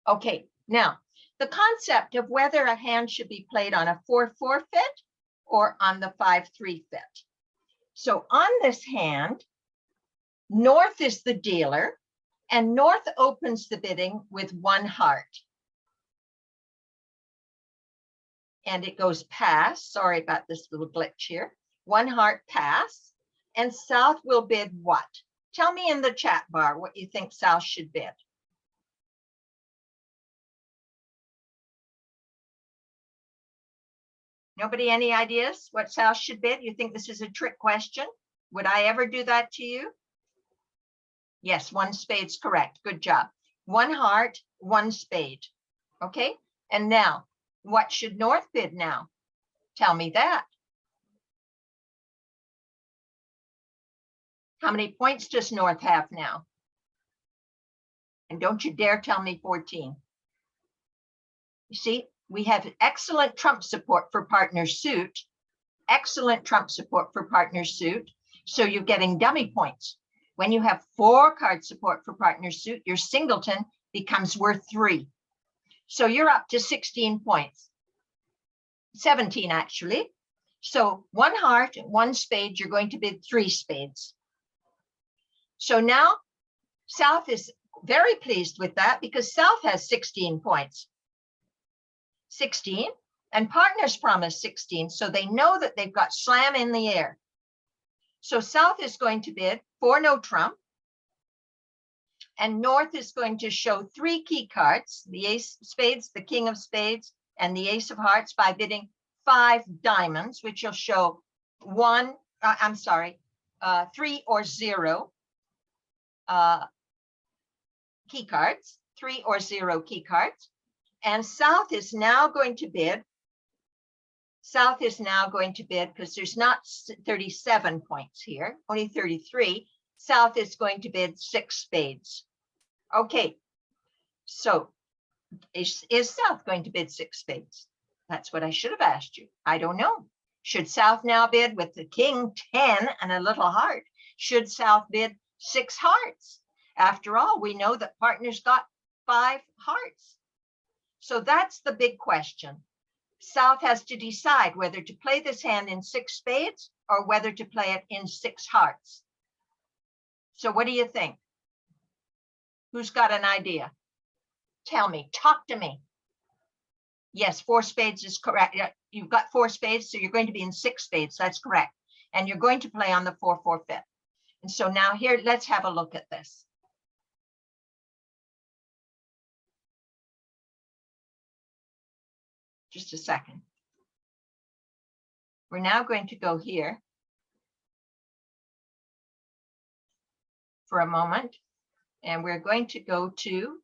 Okay, now the concept of whether a hand should be played on a 4-4 fit or on the 5-3 fit. So on this hand, North is the dealer, and North opens the bidding with 1 heart. And it goes pass. Sorry about this little glitch here. 1 heart pass. And South will bid what? Tell me in the chat bar what you think South should bid. Nobody any ideas what South should bid? You think this is a trick question? Would I ever do that to you? Yes, 1 spade's correct. Good job. 1 heart, 1 spade. Okay. And now, what should North bid now? Tell me that. How many points does North have now? And don't you dare tell me 14. You see, we have excellent trump support for partner suit. Excellent trump support for partner suit. So you're getting dummy points. When you have 4 card support for partner suit, your singleton becomes worth 3. So you're up to 16 points. 17 actually. So 1 heart, 1 spade, you're going to bid 3 spades. So now South is very pleased with that, because South has 16 points. 16, and partners promise 16. So they know that they've got slam in the air. So South is going to bid for no trump. And North is going to show 3 key cards, the ace of spades, the king of spades, and the ace of hearts by bidding 5 diamonds, which will show 3 or 0 key cards, 3 or 0 key cards. And South is now going to bid. South is now going to bid, because there's not 37 points here, only 33. South is going to bid 6 spades. Okay, so is South going to bid 6 spades? That's what I should have asked you. I don't know. Should South now bid with the king 10 and a little heart? Should South bid 6 hearts? After all, we know that partners got 5 hearts. So that's the big question. South has to decide whether to play this hand in 6 spades or whether to play it in 6 hearts. So what do you think? Who's got an idea? Tell me, talk to me. Yes, 4 spades is correct. You've got 4 spades, so you're going to be in 6 spades. That's correct. And you're going to play on the 4/4/5. And so now here, let's have a look at this. Just a second. We're now going to go here for a moment, and we're going to go to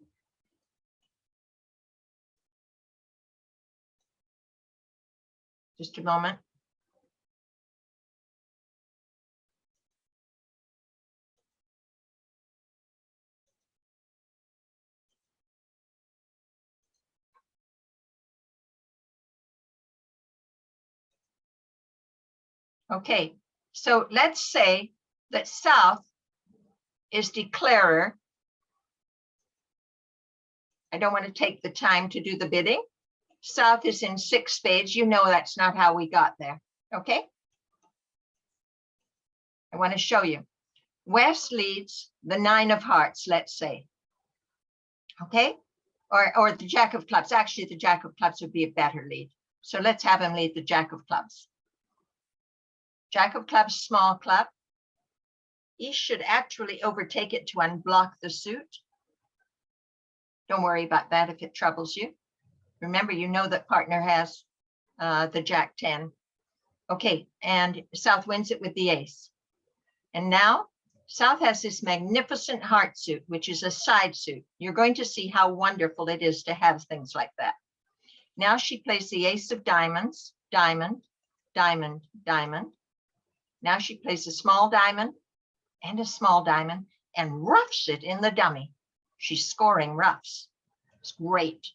just a moment. Okay, so let's say that South is declarer. I don't want to take the time to do the bidding. South is in 6 spades. You know that's not how we got there. Okay. I want to show you. West leads the 9 of hearts, let's say. Okay. Or the jack of clubs. Actually, the jack of clubs would be a better lead. So let's have him lead the jack of clubs. Jack of clubs, small club. He should actually overtake it to unblock the suit. Don't worry about that if it troubles you. Remember, you know that partner has the jack 10. Okay, and South wins it with the ace. And now South has this magnificent heart suit, which is a side suit. You're going to see how wonderful it is to have things like that. Now she plays the ace of diamonds, diamond, diamond, diamond. Now she plays a small diamond and a small diamond and roughs it in the dummy. She's scoring roughs. It's great.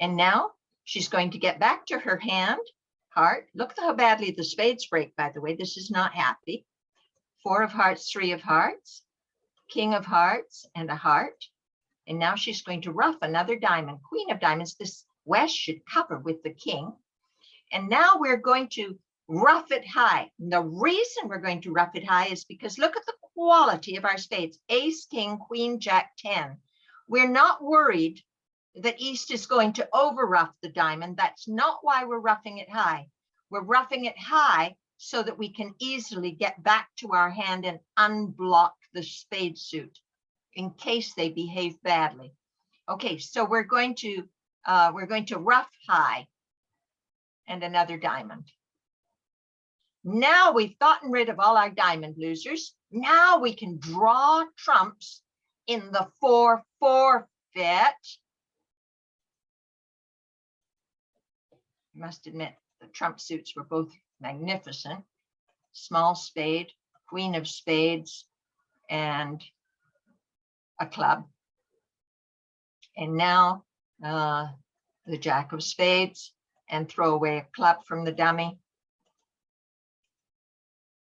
And now she's going to get back to her hand, heart. Look how badly the spades break, by the way. This is not happy. 4 of hearts, 3 of hearts, king of hearts, and a heart. And now she's going to rough another diamond, queen of diamonds. This West should cover with the king. And now we're going to rough it high. And the reason we're going to rough it high is because look at the quality of our spades. Ace, king, queen, jack, 10. We're not worried that East is going to over rough the diamond. That's not why we're roughing it high. We're roughing it high so that we can easily get back to our hand and unblock the spade suit in case they behave badly. Okay, so we're going to rough high and another diamond. Now we've gotten rid of all our diamond losers. Now we can draw trumps in the 4/4 fit. I must admit the trump suits were both magnificent. Small spade, queen of spades, and a club. And now the jack of spades, and throw away a club from the dummy.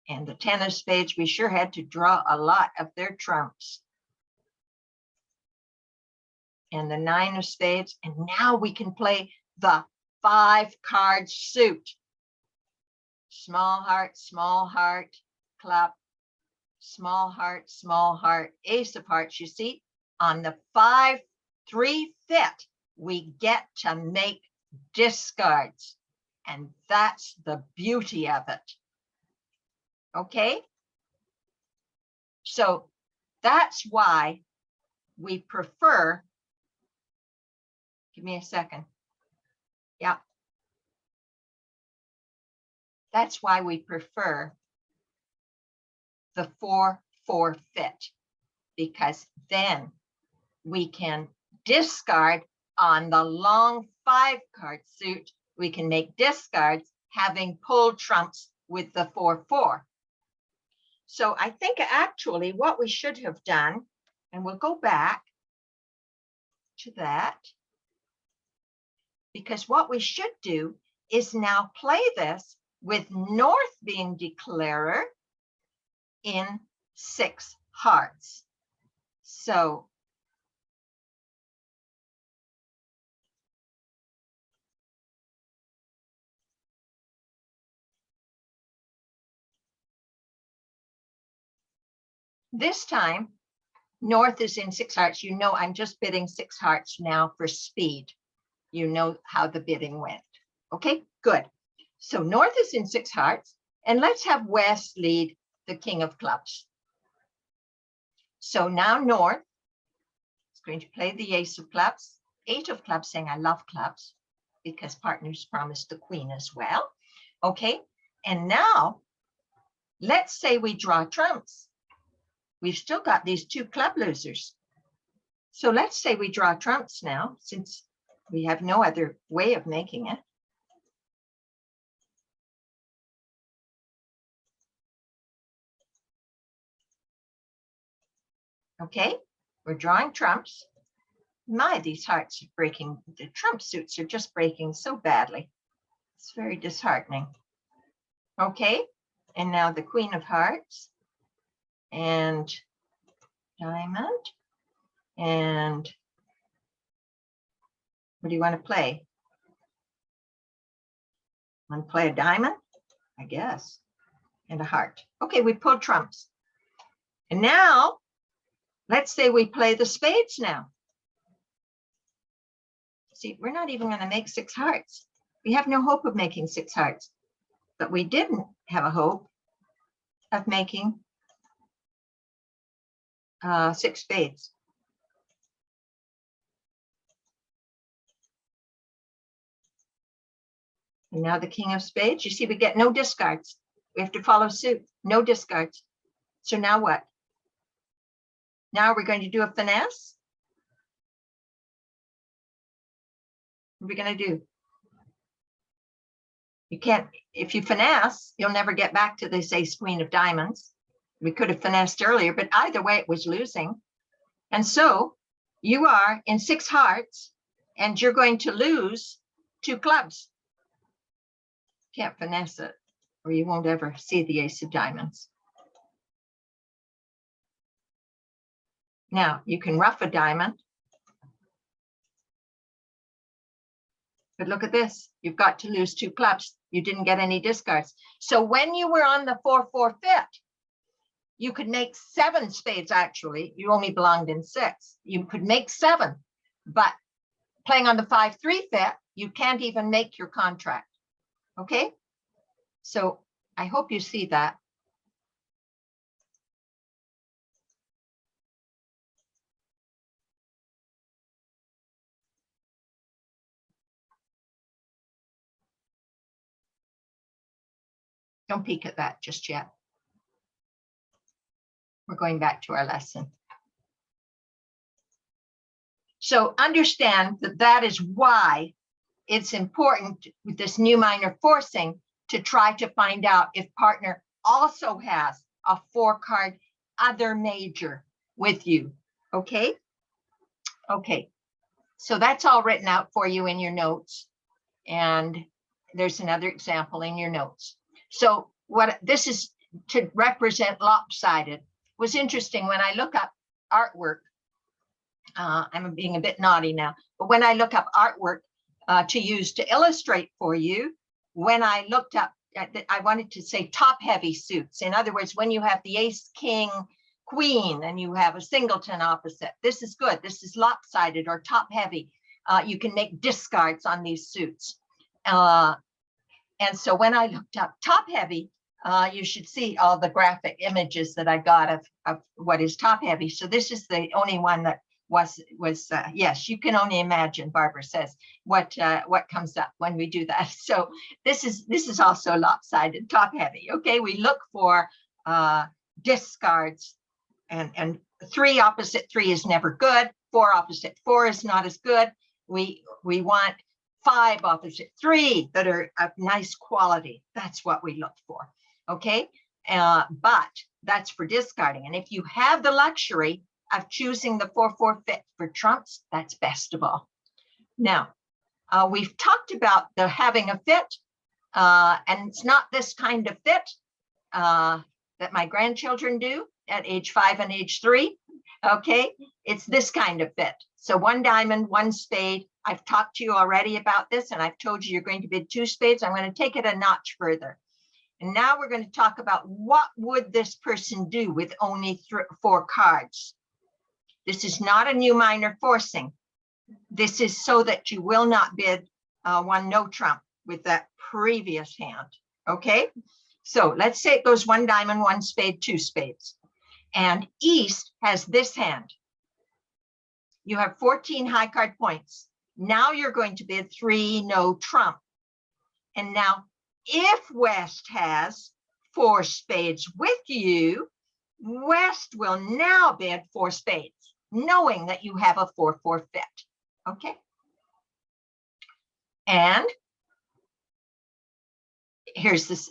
And the 10 of spades, we sure had to draw a lot of their trumps. And the 9 of spades, and now we can play the 5-card suit. Small heart, club, small heart, ace of hearts. You see, on the 5/3 fit, we get to make discards. And that's the beauty of it. Okay? So that's why we prefer, give me a second. Yeah. That's why we prefer the 4-4 fit, because then we can discard on the long 5-card suit. We can make discards having pulled trumps with the 4-4. So I think actually what we should have done, and we'll go back to that, because what we should do is now play this with North being declarer in 6 hearts. So this time, North is in 6 hearts. You know, I'm just bidding 6 hearts now for speed. You know how the bidding went. Okay, good. So North is in 6 hearts, and let's have West lead the King of Clubs. So now North is going to play the Ace of Clubs, 8 of Clubs, saying I love clubs, because partners promised the Queen as well. Okay, and now let's say we draw trumps. We've still got these 2 club losers. So let's say we draw trumps now, since we have no other way of making it. Okay, we're drawing trumps. My, these hearts are breaking. The trump suits are just breaking so badly. It's very disheartening. Okay, and now the Queen of Hearts and diamond. And what do you want to play? Want to play a diamond? I guess. And a heart. Okay, we pulled trumps. And now, let's say we play the spades now. See, we're not even going to make 6 hearts. We have no hope of making 6 hearts. But we didn't have a hope of making 6 spades. And now the King of Spades. You see, we get no discards. We have to follow suit. No discards. So now what? Now we're going to do a finesse. What are we going to do? You can't, if you finesse, you'll never get back to this Ace Queen of Diamonds. We could have finessed earlier, but either way it was losing. And so you are in 6 hearts and you're going to lose 2 clubs. Can't finesse it or you won't ever see the Ace of Diamonds. Now you can ruff a diamond. But look at this, you've got to lose 2 clubs. You didn't get any discards. So when you were on the 4-4 fit, you could make 7 spades actually. You only belonged in 6. You could make 7, but playing on the 5-3 fit, you can't even make your contract. Okay? So I hope you see that. Don't peek at that just yet. We're going back to our lesson. So understand that that is why it's important with this new minor forcing to try to find out if partner also has a 4-card other major with you. Okay? Okay. So that's all written out for you in your notes. And there's another example in your notes. So what this is to represent lopsided was interesting when I look up artwork. I'm being a bit naughty now, but when I look up artwork to use to illustrate for you, when I looked up, I wanted to say top heavy suits. In other words, when you have the ace, king, queen, and you have a singleton opposite, this is good. This is lopsided or top heavy. You can make discards on these suits. And so when I looked up top heavy, you should see all the graphic images that I got of what is top heavy. So this is the only one that was yes, you can only imagine, Barbara says, what comes up when we do that. So this is also lopsided top heavy. Okay, we look for discards, and 3 opposite 3 is never good. 4 opposite 4 is not as good. We want 5 opposite 3 that are of nice quality. That's what we look for. Okay, but that's for discarding. And if you have the luxury of choosing the 4-4 fit for trumps, that's best of all. Now, we've talked about the having a fit, and it's not this kind of fit that my grandchildren do at age 5 and age 3. Okay, it's this kind of fit. So 1 diamond, 1 spade. I've talked to you already about this, and I've told you you're going to bid 2 spades. I'm going to take it a notch further. And now we're going to talk about what would this person do with only 4 cards. This is not a new minor forcing. This is so that you will not bid 1 no trump with that previous hand. Okay, so let's say it goes 1 diamond, 1 spade, 2 spades. And East has this hand. You have 14 high card points. Now you're going to bid 3 no trump. And now if West has 4 spades with you, West will now bid 4 spades, knowing that you have a 4-4 fit. Okay. And here's the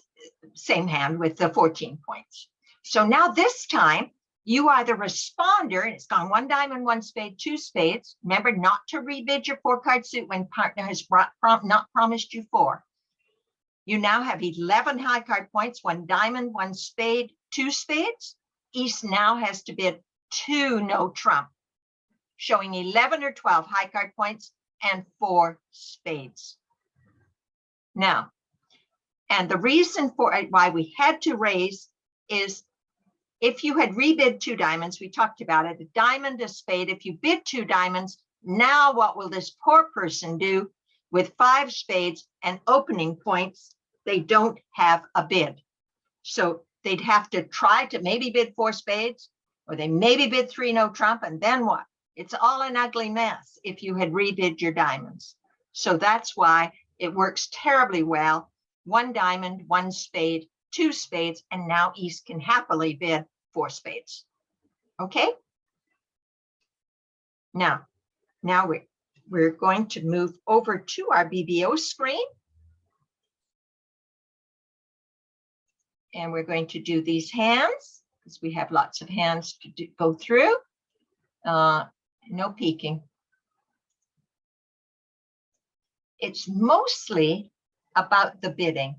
same hand with the 14 points. So now this time you are the responder, and it's gone 1 diamond, 1 spade, 2 spades. Remember not to rebid your 4-card suit when partner has not promised you 4. You now have 11 high card points, 1 diamond, 1 spade, 2 spades. East now has to bid 2 no trump, showing 11 or 12 high card points and 4 spades. Now, and the reason for why we had to raise is if you had rebid 2 diamonds, we talked about it, a diamond, a spade. If you bid 2 diamonds, now what will this poor person do with 5 spades and opening points? They don't have a bid. So they'd have to try to maybe bid 4 spades, or they maybe bid 3 no trump, and then what? It's all an ugly mess if you had rebid your diamonds. So that's why it works terribly well. 1 diamond, 1 spade, 2 spades, and now East can happily bid 4 spades. Okay. Now we're going to move over to our BBO screen. And we're going to do these hands because we have lots of hands to go through. No peeking. It's mostly about the bidding.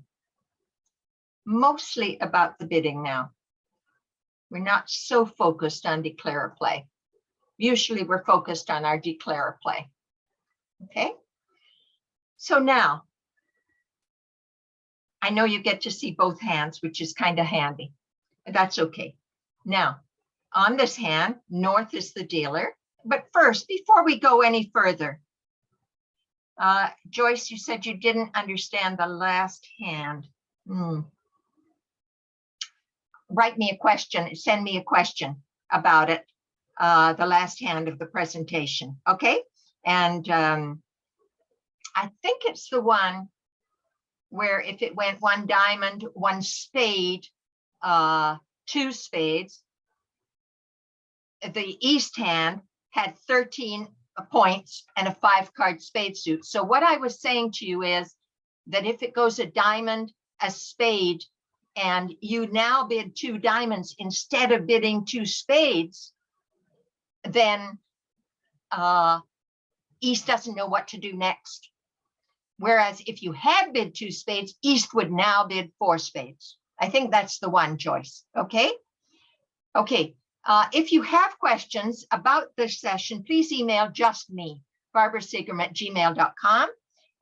Mostly about the bidding now. We're not so focused on declare a play. Usually we're focused on our declare a play. Okay. So now, I know you get to see both hands, which is kind of handy, but that's okay. Now, on this hand, North is the dealer. But first, before we go any further, Joyce, you said you didn't understand the last hand. Write me a question, send me a question about it, the last hand of the presentation, okay? And I think it's the one where if it went 1 diamond, 1 spade, 2 spades, the East hand had 13 points and a 5-card spade suit. So what I was saying to you is that if it goes a diamond, a spade, and you now bid 2 diamonds instead of bidding 2 spades, then East doesn't know what to do next. Whereas if you had bid 2 spades, East would now bid 4 spades. I think that's the one, Joyce. Okay. Okay. If you have questions about this session, please email just me, barbarasegram@gmail.com.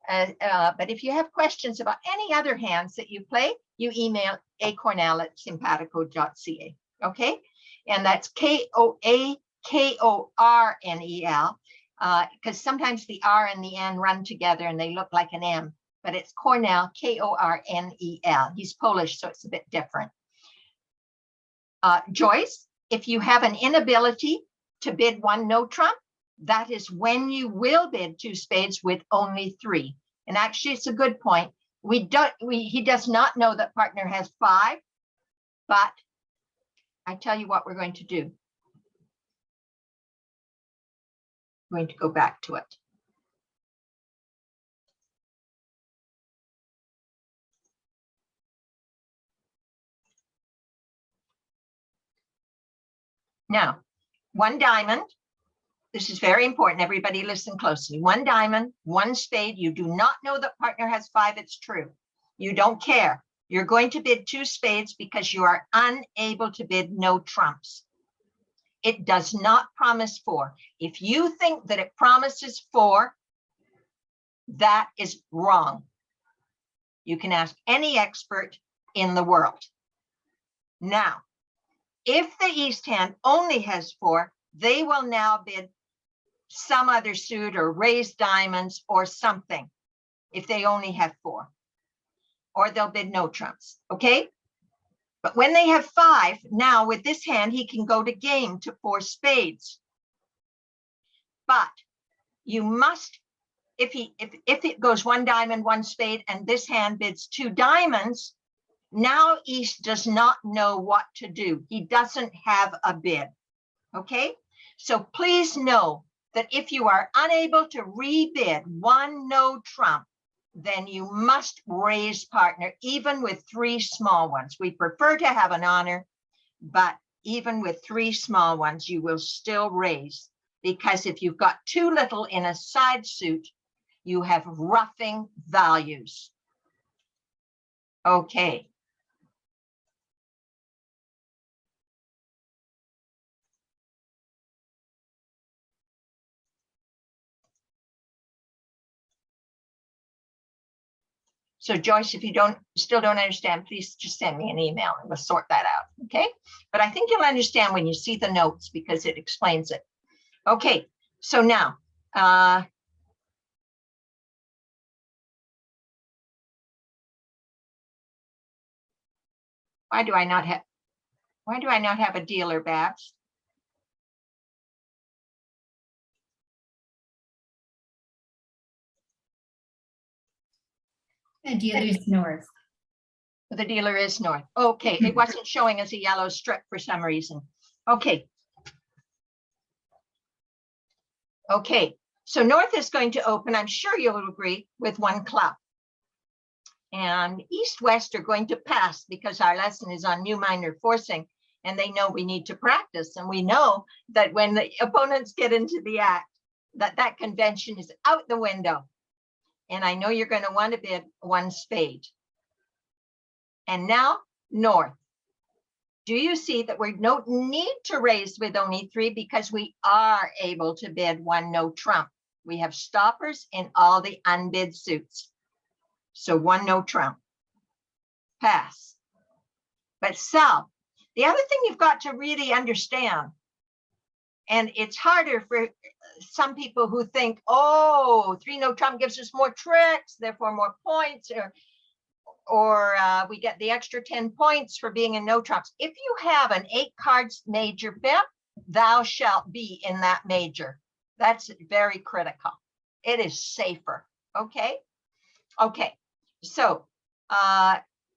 But if you have questions about any other hands that you play, you email acornell@simpatico.ca. Okay. And that's KOAKORNEL because sometimes the R and the N run together and they look like an M, but it's Kornel, Kornel. He's Polish, so it's a bit different. Joyce, if you have an inability to bid one no trump, that is when you will bid two spades with only three. And actually, it's a good point. He does not know that partner has five, but I tell you what we're going to do. I'm going to go back to it. Now, one diamond. This is very important. Everybody listen closely. One diamond, one spade. You do not know that partner has five. It's true. You don't care. You're going to bid two spades because you are unable to bid no trumps. It does not promise four. If you think that it promises four, that is wrong. You can ask any expert in the world. Now, if the East hand only has four, they will now bid some other suit or raise diamonds or something if they only have four, or they'll bid no trumps, okay? But when they have five, now with this hand, he can go to game to four spades. But you must, if it goes one diamond, one spade, and this hand bids two diamonds, now East does not know what to do. He doesn't have a bid, okay? So please know that if you are unable to rebid one no trump, then you must raise partner, even with three small ones. We prefer to have an honor, but even with three small ones, you will still raise, because if you've got too little in a side suit, you have roughing values. Okay. So Joyce, if you still don't understand, please just send me an email and we'll sort that out, okay? But I think you'll understand when you see the notes because it explains it. Okay, so now, why do I not have a dealer, Babs? The dealer's north. The dealer is north. Okay, it wasn't showing as a yellow strip for some reason. Okay. Okay, so north is going to open, I'm sure you'll agree, with one club. And east-west are going to pass because our lesson is on new minor forcing, and they know we need to practice. And we know that when the opponents get into the act, that convention is out the window. And I know you're going to want to bid one spade. And now north. Do you see that we don't need to raise with only three because we are able to bid one no trump? We have stoppers in all the unbid suits. So one no trump. Pass. But south, the other thing you've got to really understand, and it's harder for some people who think, oh, three no trump gives us more tricks, therefore more points, or we get the extra 10 points for being in no trumps. If you have an 8 cards major BIP, thou shalt be in that major. That's very critical. It is safer. Okay. Okay. So,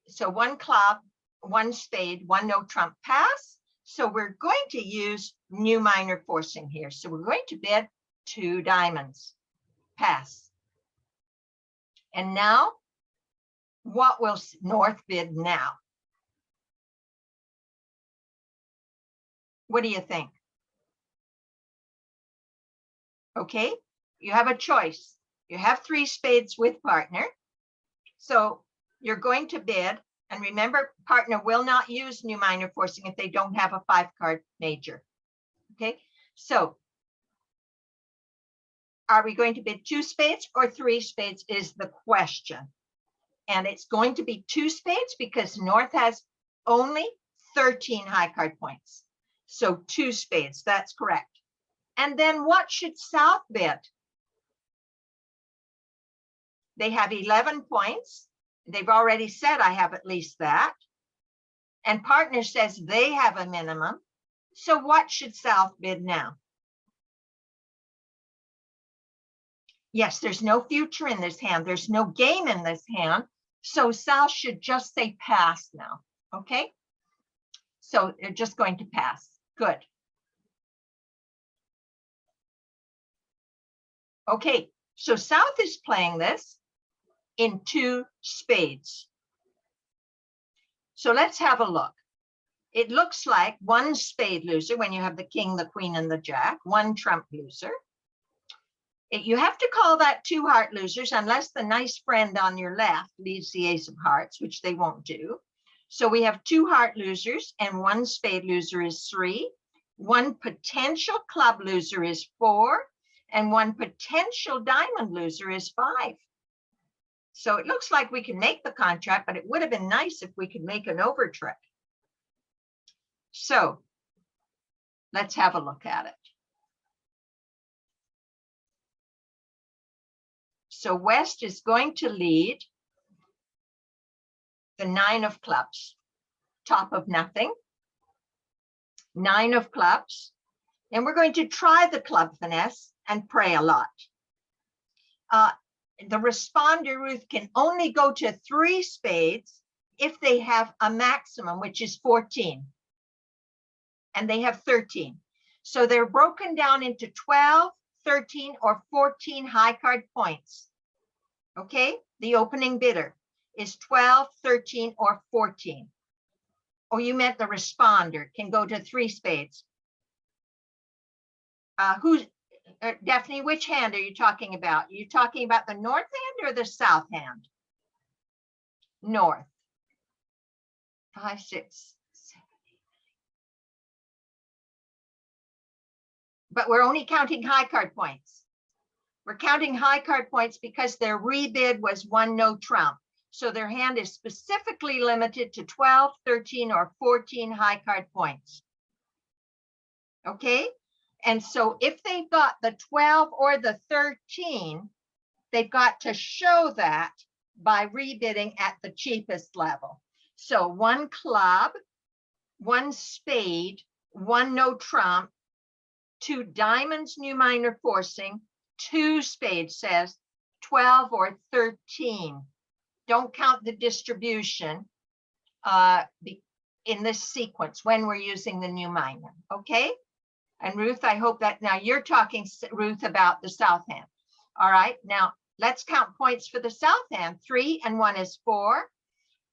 so one club, one spade, one no trump pass. So we're going to use new minor forcing here. So we're going to bid two diamonds, pass. And now, what will north bid now? What do you think? Okay, you have a choice. You have three spades with partner. So you're going to bid, and remember, partner will not use new minor forcing if they don't have a 5-card major. Okay, so are we going to bid 2 spades or 3 spades is the question. And it's going to be 2 spades because north has only 13 high card points. So 2 spades, that's correct. And then what should South bid? They have 11 points. They've already said I have at least that. And partner says they have a minimum. So what should South bid now? Yes, there's no future in this hand. There's no game in this hand. So South should just say pass now. Okay. So they're just going to pass. Good. Okay. So South is playing this in 2 spades. So let's have a look. It looks like 1 spade loser when you have the king, the queen, and the jack, 1 trump loser. You have to call that 2 heart losers unless the nice friend on your left leads the ace of hearts, which they won't do. So we have 2 heart losers and 1 spade loser is 3. 1 potential club loser is 4 and 1 potential diamond loser is 5. So it looks like we can make the contract, but it would have been nice if we could make an over trick. So let's have a look at it. So West is going to lead the 9 of clubs, top of nothing, 9 of clubs. And we're going to try the club finesse and pray a lot. The responder, Ruth, can only go to 3 spades if they have a maximum, which is 14. And they have 13. So they're broken down into 12, 13, or 14 high card points. Okay, the opening bidder is 12, 13, or 14. Oh, you meant the responder can go to 3 spades. Daphne, which hand are you talking about? Are you talking about the north hand or the south hand? North. 5, 6, 7, 8, 9. But we're only counting high card points. We're counting high card points because their rebid was 1 no trump. So their hand is specifically limited to 12, 13, or 14 high card points. Okay? And so if they've got the 12 or the 13, they've got to show that by rebidding at the cheapest level. So 1 club, 1 spade, 1 no trump, 2 diamonds, new minor forcing, 2 spades says 12 or 13. Don't count the distribution in this sequence when we're using the new minor, okay? And Ruth, I hope that now you're talking, Ruth, about the south hand. All right, now let's count points for the south hand. 3 and 1 is 4.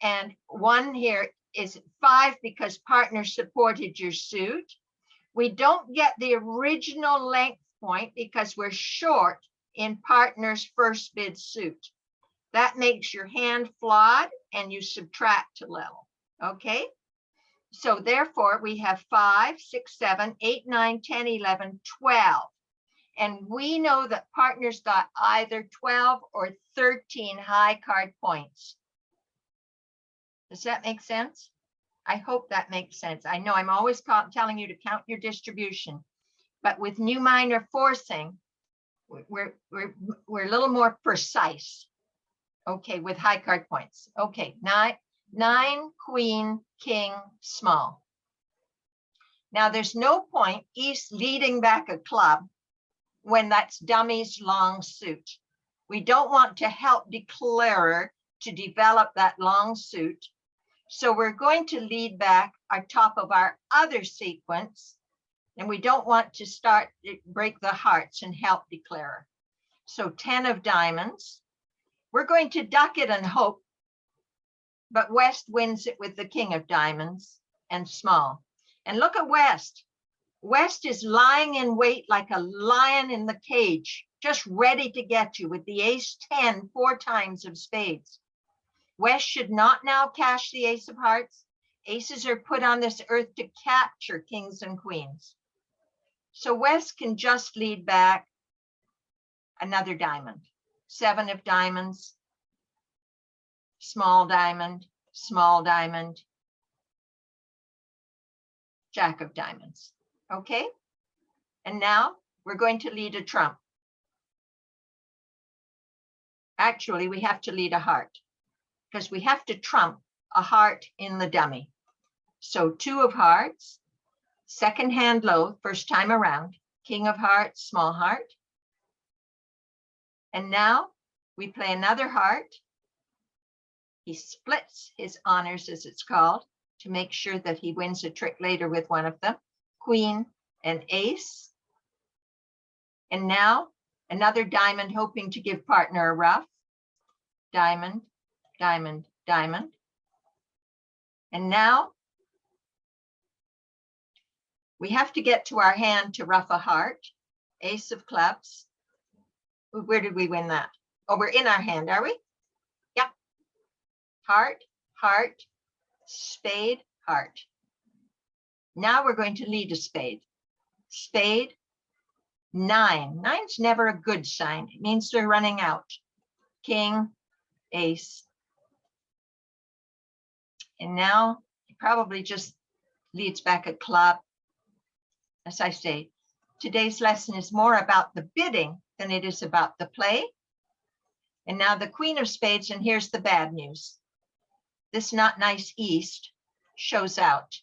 And 1 here is 5 because partner supported your suit. We don't get the original length point because we're short in partner's first bid suit. That makes your hand flawed and you subtract a little, okay? So therefore we have 5, 6, 7, 8, 9, 10, 11, 12. And we know that partners got either 12 or 13 high card points. Does that make sense? I hope that makes sense. I know I'm always telling you to count your distribution, but with new minor forcing, we're a little more precise. Okay, with high card points. Okay, 9, queen, king, small. Now there's no point East leading back a club when that's dummy's long suit. We don't want to help declarer to develop that long suit. So we're going to lead back our top of our other sequence, and we don't want to break the hearts and help declarer. So 10 of diamonds. We're going to duck it and hope, but West wins it with the king of diamonds and small. And look at West. West is lying in wait like a lion in the cage, just ready to get you with the ace 10, 4 times of spades. West should not now cash the ace of hearts. Aces are put on this earth to capture kings and queens. So West can just lead back another diamond. 7 of diamonds, small diamond, jack of diamonds. Okay. And now we're going to lead a trump. Actually, we have to lead a heart because we have to trump a heart in the dummy. So 2 of hearts, second hand low, first time around, king of hearts, small heart. And now we play another heart. He splits his honors, as it's called, to make sure that he wins a trick later with one of them, queen and ace. And now another diamond, hoping to give partner a ruff. Diamond, diamond, diamond. And now we have to get to our hand to ruff a heart. Ace of clubs. Where did we win that? Oh, we're in our hand, are we? Yep. Heart, heart, spade, heart. Now we're going to lead a spade. Spade, 9. 9's never a good sign. It means they're running out. King, ace. And now he probably just leads back a club. As I say, today's lesson is more about the bidding than it is about the play. And now the queen of spades, and here's the bad news. This not nice east shows out.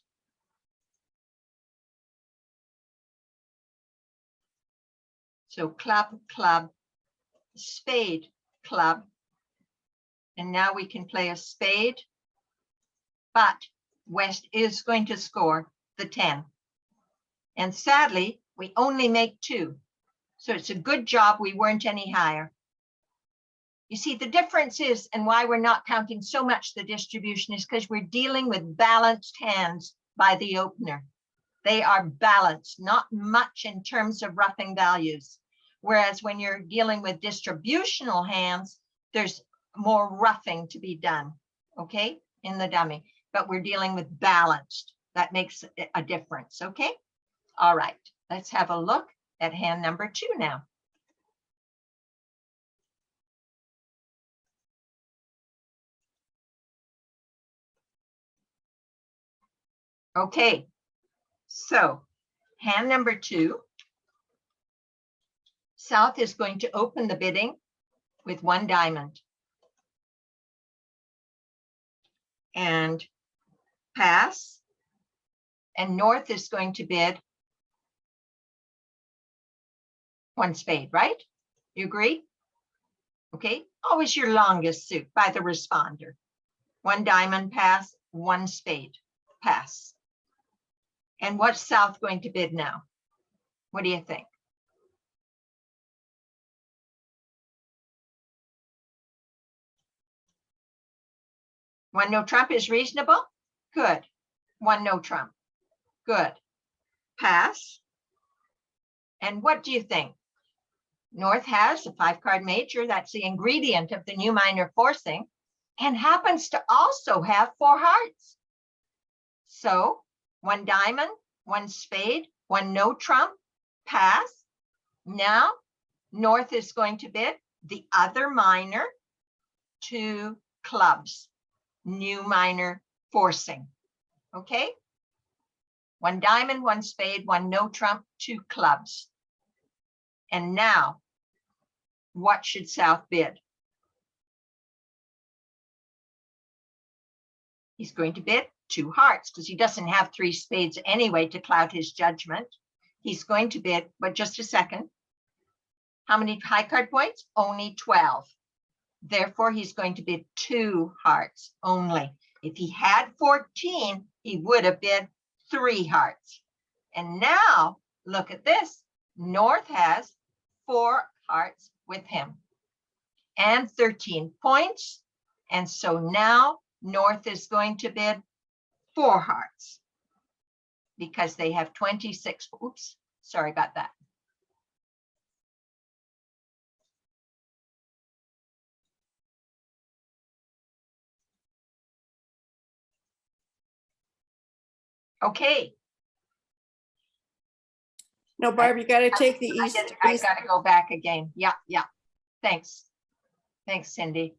So club, club, spade, club. And now we can play a spade, but West is going to score the 10. And sadly, we only make 2. So it's a good job we weren't any higher. You see, the difference is, and why we're not counting so much the distribution, is because we're dealing with balanced hands by the opener. They are balanced, not much in terms of roughing values. Whereas when you're dealing with distributional hands, there's more roughing to be done, okay, in the dummy. But we're dealing with balanced. That makes a difference, okay? All right, let's have a look at hand number 2 now. Okay, so hand number 2, South is going to open the bidding with 1 diamond. And pass. And North is going to bid 1 spade, right? You agree? Okay, always your longest suit by the responder. 1 diamond, pass, 1 spade, pass. And what's South going to bid now? What do you think? One no trump is reasonable? Good. 1 no trump. Good. Pass. And what do you think? North has a 5-card major. That's the ingredient of the new minor forcing, and happens to also have 4 hearts. So 1 diamond, 1 spade, 1 no trump, pass. Now North is going to bid the other minor, 2 clubs, new minor forcing. Okay. 1 diamond, 1 spade, 1 no trump, 2 clubs. And now, what should South bid? He's going to bid 2 hearts because he doesn't have 3 spades anyway to cloud his judgment. He's going to bid, but just a second. How many high card points? Only 12. Therefore, he's going to bid 2 hearts only. If he had 14, he would have bid 3 hearts. And now, look at this. North has 4 hearts with him and 13 points. And so now North is going to bid 4 hearts because they have 26. Oops, sorry about that. Okay. No, Barb, you got to take the east. I got to go back again. Yeah, yeah. Thanks. Thanks, Cindy.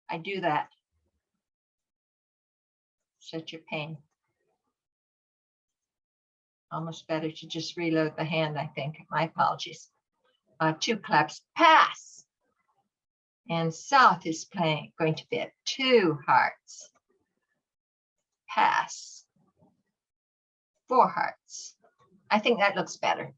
I do that. Such a pain. Almost better to just reload the hand, I think. My apologies. 2 clubs, pass. And South is going to be at 2 hearts. Pass. 4 hearts. I think that looks better.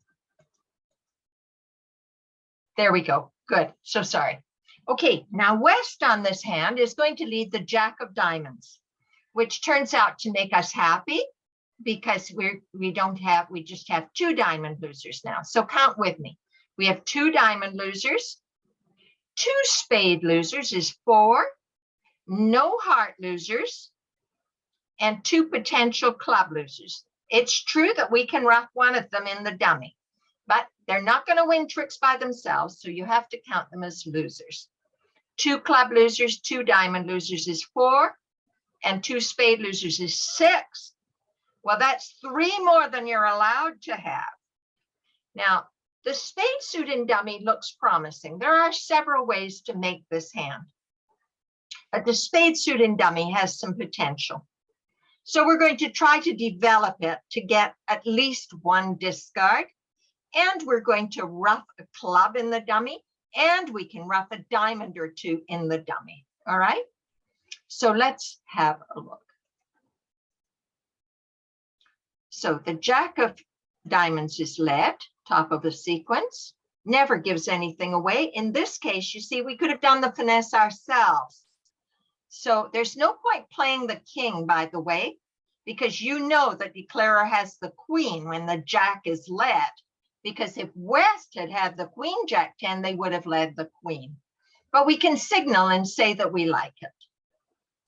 There we go. Good. So sorry. Okay, now West on this hand is going to lead the Jack of Diamonds, which turns out to make us happy because we just have 2 diamond losers now. So count with me. We have 2 diamond losers. 2 spade losers is 4. No heart losers. And 2 potential club losers. It's true that we can rough one of them in the dummy, but they're not going to win tricks by themselves, so you have to count them as losers. 2 club losers, 2 diamond losers is 4, and 2 spade losers is 6. Well, that's 3 more than you're allowed to have. Now, the spade suit in dummy looks promising. There are several ways to make this hand, but the spade suit in dummy has some potential. So we're going to try to develop it to get at least 1 discard, and we're going to rough a club in the dummy, and we can rough a diamond or 2 in the dummy. All right, so let's have a look. So the Jack of Diamonds is led, top of the sequence, never gives anything away. In this case, you see, we could have done the finesse ourselves. So there's no point playing the king, by the way, because you know that declarer has the queen when the Jack is led, because if West had had the queen Jack 10, they would have led the queen. But we can signal and say that we like it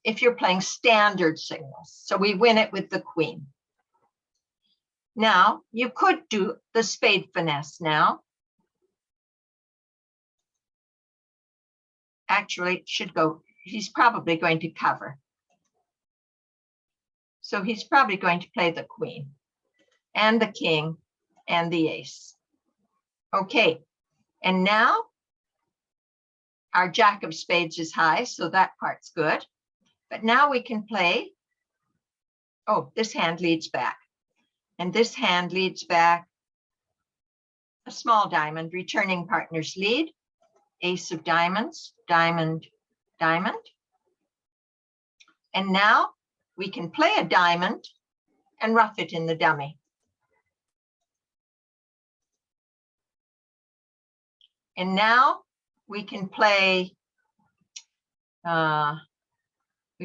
if you're playing standard signals. So we win it with the queen. Now, you could do the spade finesse now. Actually, it should go, he's probably going to cover. So he's probably going to play the queen and the king and the ace. Okay, and now our Jack of Spades is high, so that part's good. But now we can play, oh, this hand leads back. And this hand leads back a small diamond, returning partners lead, ace of diamonds, diamond, diamond. And now we can play a diamond and rough it in the dummy. And now we can play, we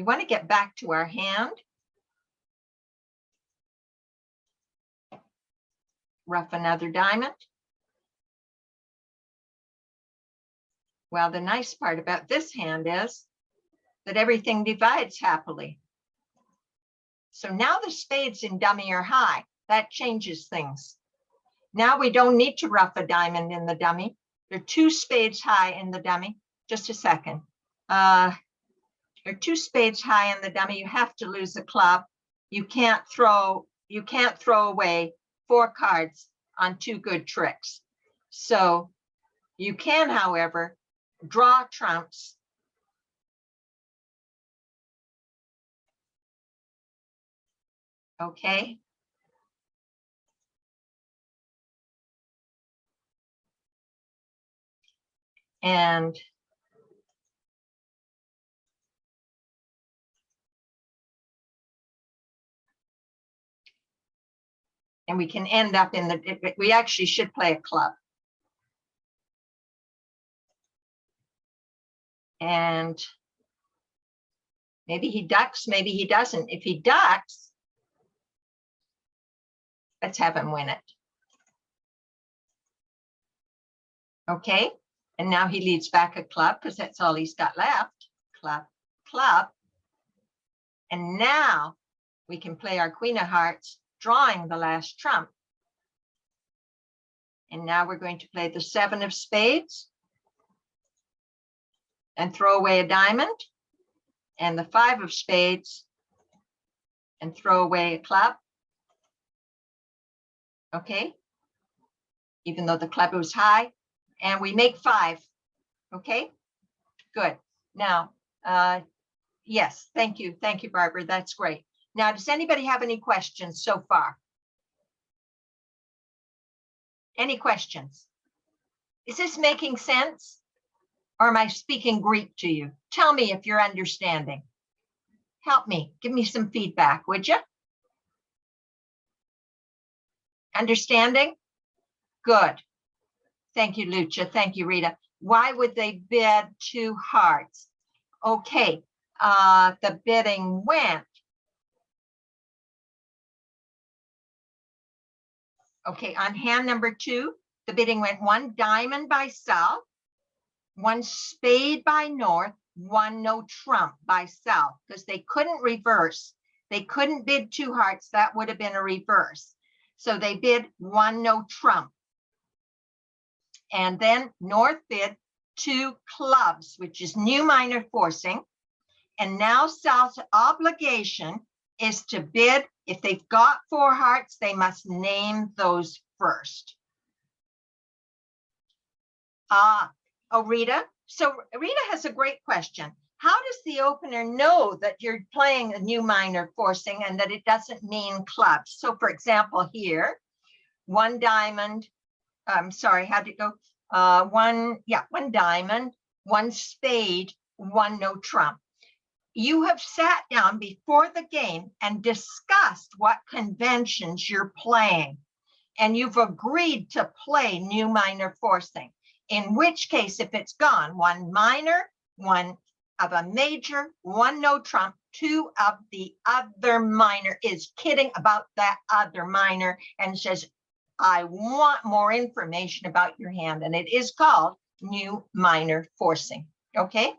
want to get back to our hand. Rough another diamond. Well, the nice part about this hand is that everything divides happily. So now the spades in dummy are high. That changes things. Now we don't need to rough a diamond in the dummy. There are 2 spades high in the dummy. Just a second. There are 2 spades high in the dummy. You have to lose a club. You can't throw away 4 cards on 2 good tricks. So you can, however, draw trumps. Okay. And we can end up in the, we actually should play a club. And maybe he ducks, maybe he doesn't. If he ducks, let's have him win it. Okay, and now he leads back a club because that's all he's got left. Club, club. And now we can play our Queen of Hearts, drawing the last trump. And now we're going to play the 7 of Spades and throw away a diamond, and the 5 of Spades and throw away a club. Okay, even though the club was high, and we make 5. Okay, good. Now, yes, thank you, Barbara. That's great. Now, does anybody have any questions so far? Any questions? Is this making sense? Or am I speaking Greek to you? Tell me if you're understanding. Help me, give me some feedback, would you? Understanding? Good. Thank you, Lucia. Thank you, Rita. Why would they bid 2 hearts? Okay, the bidding went. Okay, on hand number 2, the bidding went 1 diamond by south, 1 spade by north, 1 no trump by south, because they couldn't reverse. They couldn't bid 2 hearts. That would have been a reverse. So they bid 1 no trump. And then north bid 2 clubs, which is new minor forcing. And now south's obligation is to bid. If they've got 4 hearts, they must name those first. Oh, Rita. So Rita has a great question. How does the opener know that you're playing a new minor forcing and that it doesn't mean clubs? So for example, here, 1 diamond, I'm sorry, how'd it go? 1 diamond, 1 spade, 1 no trump. You have sat down before the game and discussed what conventions you're playing, and you've agreed to play new minor forcing. In which case, if it's gone, 1 minor, 1 of a major, 1 no trump, 2 of the other minor is kidding about that other minor and says, I want more information about your hand. And it is called new minor forcing. Okay.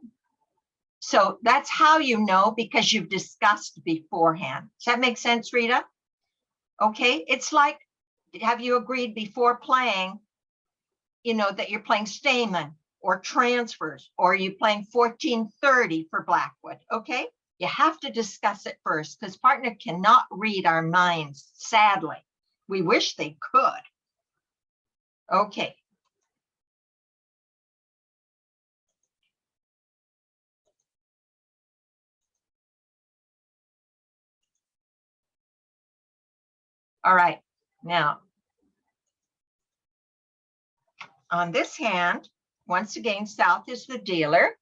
So that's how you know, because you've discussed beforehand. Does that make sense, Rita? Okay. It's like, have you agreed before playing, you know, that you're playing Stayman or transfers, or you playing 1430 for Blackwood? Okay. You have to discuss it first, because partner cannot read our minds, sadly. We wish they could. Okay. All right. Now, on this hand, once again, south is the dealer.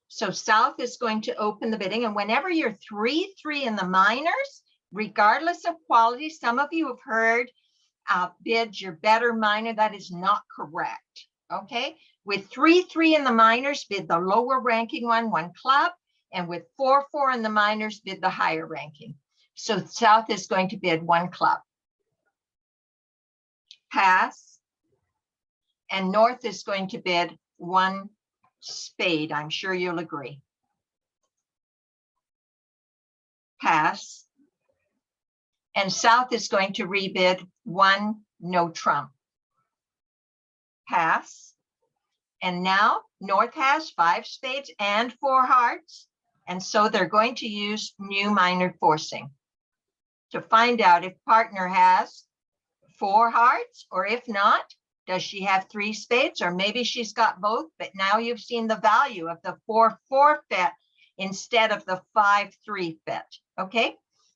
So south is going to open the bidding. And whenever you're 3-3 in the minors, regardless of quality, some of you have heard bid your better minor. That is not correct. Okay. With 3-3 in the minors, bid the lower ranking one, 1 club. And with 4-4 in the minors, bid the higher ranking. So south is going to bid 1 club. Pass. And north is going to bid 1 spade. I'm sure you'll agree. Pass. And south is going to rebid 1 no trump. Pass. And now north has 5 spades and 4 hearts. And so they're going to use new minor forcing to find out if partner has 4 hearts, or if not, does she have 3 spades, or maybe she's got both, but now you've seen the value of the 4-4 fit instead of the 5-3 fit. Okay.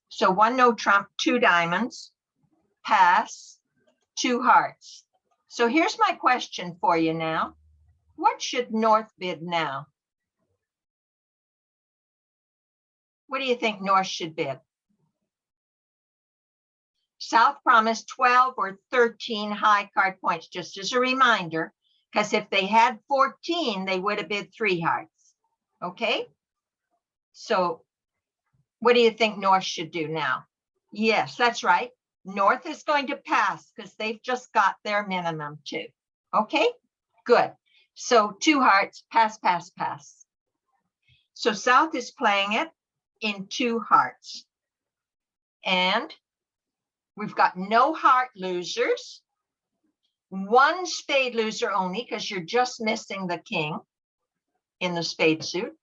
So 1 no trump, 2 diamonds, pass, 2 hearts. So here's my question for you now. What should north bid now? What do you think north should bid? South promised 12 or 13 high card points, just as a reminder, because if they had 14, they would have bid 3 hearts. Okay. So what do you think north should do now? Yes, that's right. North is going to pass because they've just got their minimum too. Okay, good. So 2 hearts, pass, pass, pass. So south is playing it in 2 hearts. And we've got no heart losers, 1 spade loser only, because you're just missing the king in the spade suit.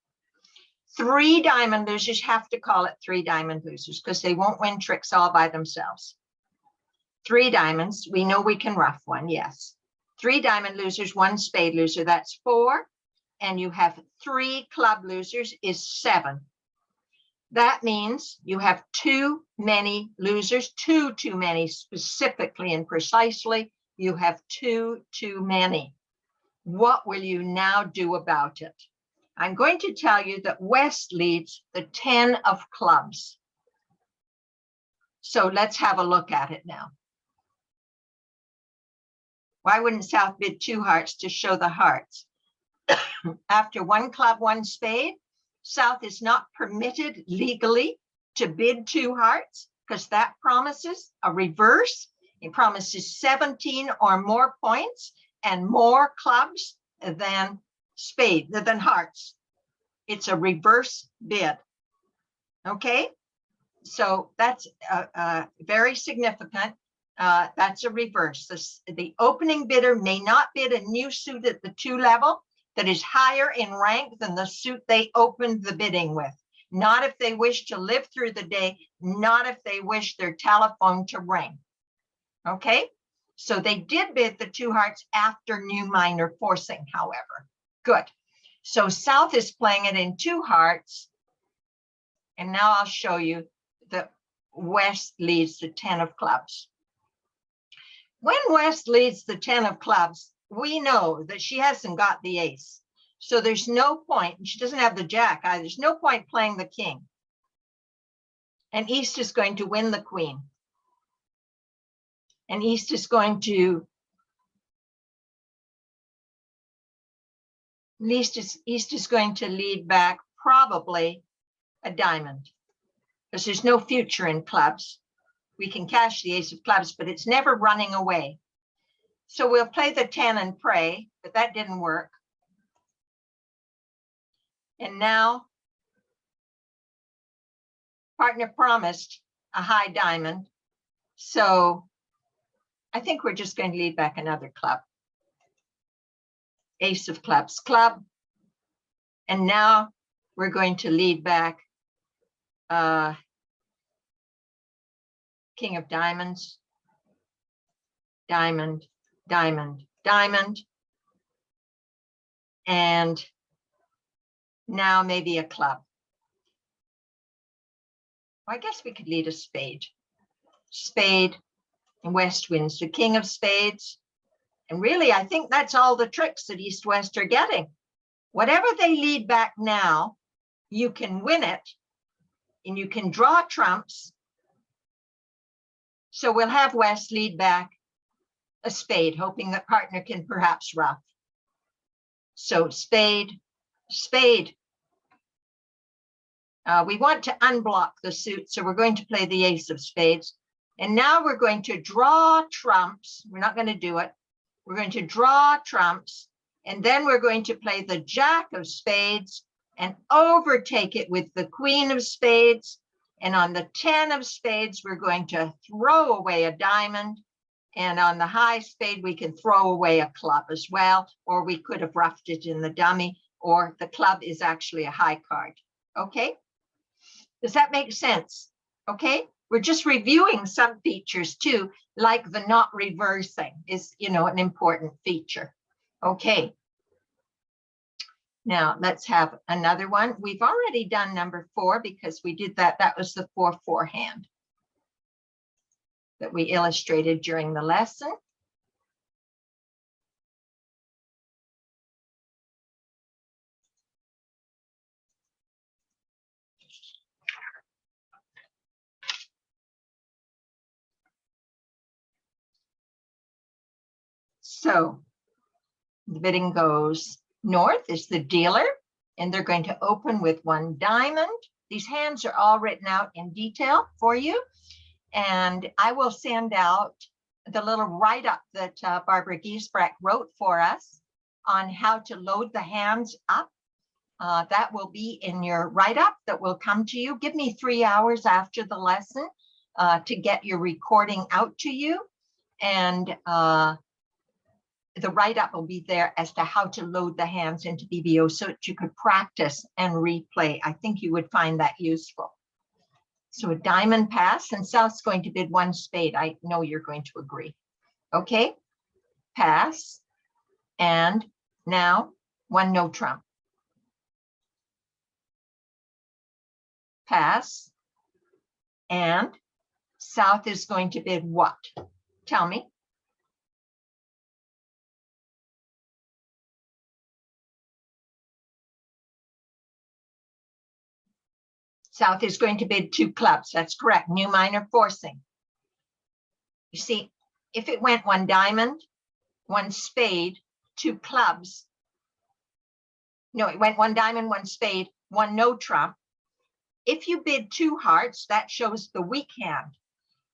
3 diamond losers, have to call it 3 diamond losers because they won't win tricks all by themselves. 3 diamonds, we know we can rough one, yes. 3 diamond losers, 1 spade loser, that's 4. And you have 3 club losers is 7. That means you have too many losers, too many specifically and precisely, You have two too many. What will you now do about it? I'm going to tell you that West leads the 10 of clubs. So let's have a look at it now. Why wouldn't South bid 2 hearts to show the hearts? After 1 club, 1 spade, South is not permitted legally to bid 2 hearts because that promises a reverse. It promises 17 or more points and more clubs than hearts. It's a reverse bid. Okay, so that's very significant. That's a reverse. The opening bidder may not bid a new suit at the 2 level that is higher in rank than the suit they opened the bidding with. Not if they wish to live through the day, not if they wish their telephone to ring. Okay, so they did bid the 2 hearts after new minor forcing, however. Good. So South is playing it in 2 hearts. And now I'll show you that West leads the 10 of clubs. When West leads the 10 of clubs, we know that she hasn't got the ace. So there's no point, she doesn't have the jack either. There's no point playing the king. And East is going to win the queen. And East is going to, East is going to lead back probably a diamond, because there's no future in clubs. We can cash the ace of clubs, but it's never running away. So we'll play the 10 and pray, but that didn't work. And now partner promised a high diamond. So I think we're just going to lead back another club. Ace of clubs, club. And now we're going to lead back king of diamonds, diamond, diamond, diamond. And now maybe a club. Well, I guess we could lead a spade. Spade, and West wins the king of spades. And really, I think that's all the tricks that East-West are getting. Whatever they lead back now, you can win it, and you can draw trumps. So we'll have West lead back a spade, hoping that partner can perhaps ruff. So spade, spade. We want to unblock the suit, so we're going to play the ace of spades. And now we're going to draw trumps. We're not going to do it. We're going to draw trumps, and then we're going to play the jack of spades and overtake it with the queen of spades. And on the 10 of spades, we're going to throw away a diamond. And on the high spade, we can throw away a club as well, or we could have roughed it in the dummy, or the club is actually a high card. Okay? Does that make sense? Okay? We're just reviewing some features too, like the not reversing is, an important feature. Okay. Now let's have another one. We've already done number 4 because we did that. That was the 4-4 hand that we illustrated during the lesson. So the bidding goes north is the dealer, and they're going to open with 1 diamond. These hands are all written out in detail for you. And I will send out the little write-up that Barbara Giesbrecht wrote for us on how to load the hands up. That will be in your write-up that will come to you. Give me 3 hours after the lesson to get your recording out to you. And the write-up will be there as to how to load the hands into BBO so that you could practice and replay. I think you would find that useful. So a diamond pass, and South's going to bid 1 spade. I know you're going to agree. Okay, pass, and now 1 no trump. Pass, and South is going to bid what? Tell me. South is going to bid 2 clubs. That's correct. New minor forcing. You see, if it went 1 diamond, 1 spade, 2 clubs. No, it went 1 diamond, 1 spade, 1 no trump. If you bid 2 hearts, that shows the weak hand.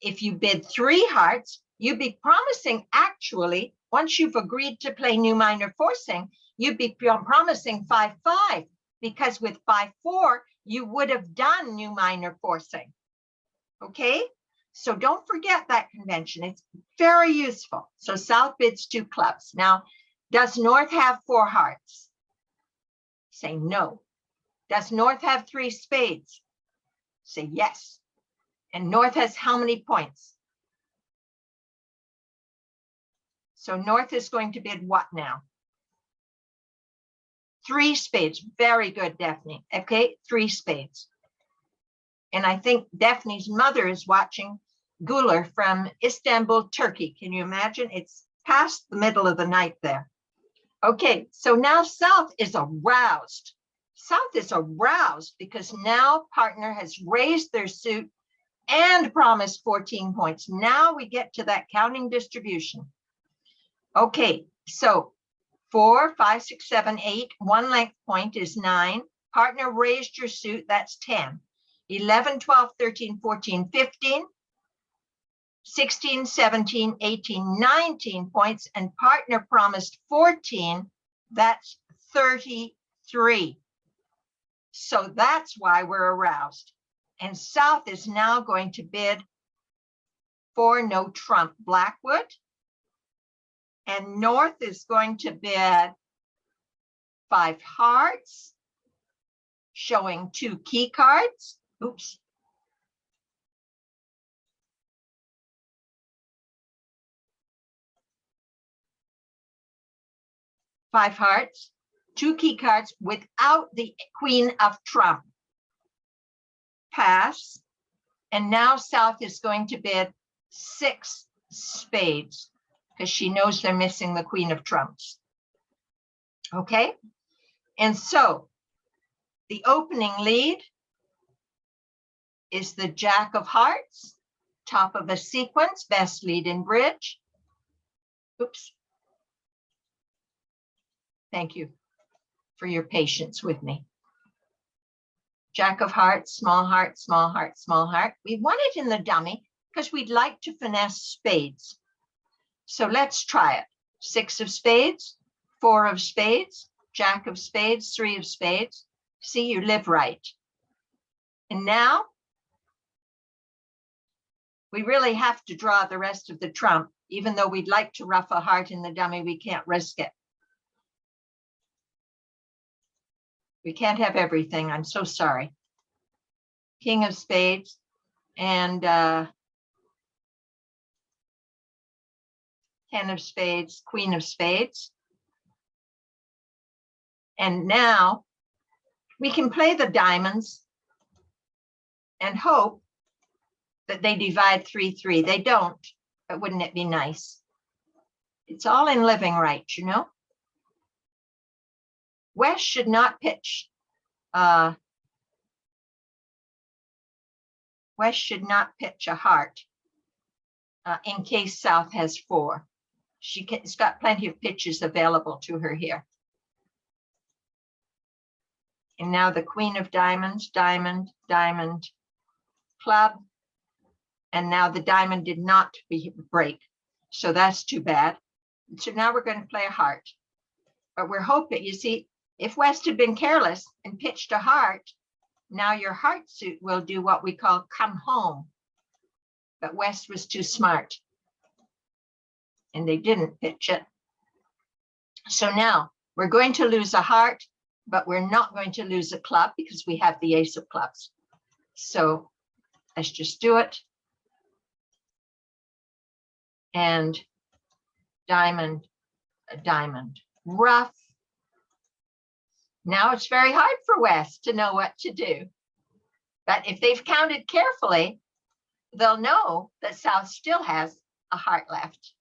If you bid 3 hearts, you'd be promising, actually, once you've agreed to play new minor forcing, you'd be promising 5-5, because with 5-4, you would have done new minor forcing. Okay, so don't forget that convention. It's very useful. So South bids 2 clubs. Now, does North have 4 hearts? Say no. Does North have 3 spades? Say yes. And North has how many points? So North is going to bid what now? 3 spades. Very good, Daphne. Okay, 3 spades. And I think Daphne's mother is watching Guler from Istanbul, Turkey. Can you imagine? It's past the middle of the night there. Okay, so now South is aroused. South is aroused because now partner has raised their suit and promised 14 points. Now we get to that counting distribution. Okay, so 4, 5, 6, 7, 8, 1 length point is 9. Partner raised your suit, that's 10. 11, 12, 13, 14, 15, 16, 17, 18, 19 points, and partner promised 14, that's 33. So that's why we're aroused. And South is now going to bid for no trump Blackwood. And North is going to bid 5 hearts, showing 2 key cards. Oops. Five hearts, 2 key cards without the queen of trump. Pass. And now South is going to bid 6 spades because she knows they're missing the queen of trumps. Okay. And so the opening lead is the Jack of Hearts, top of a sequence, best lead in bridge. Oops. Thank you for your patience with me. Jack of Hearts, small heart, small heart, small heart. We want it in the dummy because we'd like to finesse spades. So let's try it. 6 of spades, 4 of spades, Jack of spades, 3 of spades. See, you live right. And now we really have to draw the rest of the trump. Even though we'd like to ruff a heart in the dummy, we can't risk it. We can't have everything. I'm so sorry. King of spades and 10 of spades, queen of spades. And now we can play the diamonds and hope that they divide 3-3. They don't, but wouldn't it be nice? It's all in living right, you know? West should not pitch. West should not pitch a heart in case South has 4. She's got plenty of pitches available to her here. And now the queen of diamonds, diamond, diamond, club. And now the diamond did not break. So that's too bad. So now we're going to play a heart. But we're hoping, you see, if West had been careless and pitched a heart, now your heart suit will do what we call come home. But West was too smart. And they didn't pitch it. So now we're going to lose a heart, but we're not going to lose a club because we have the ace of clubs. So let's just do it. And diamond, diamond, rough. Now it's very hard for West to know what to do. But if they've counted carefully, they'll know that South still has a heart left.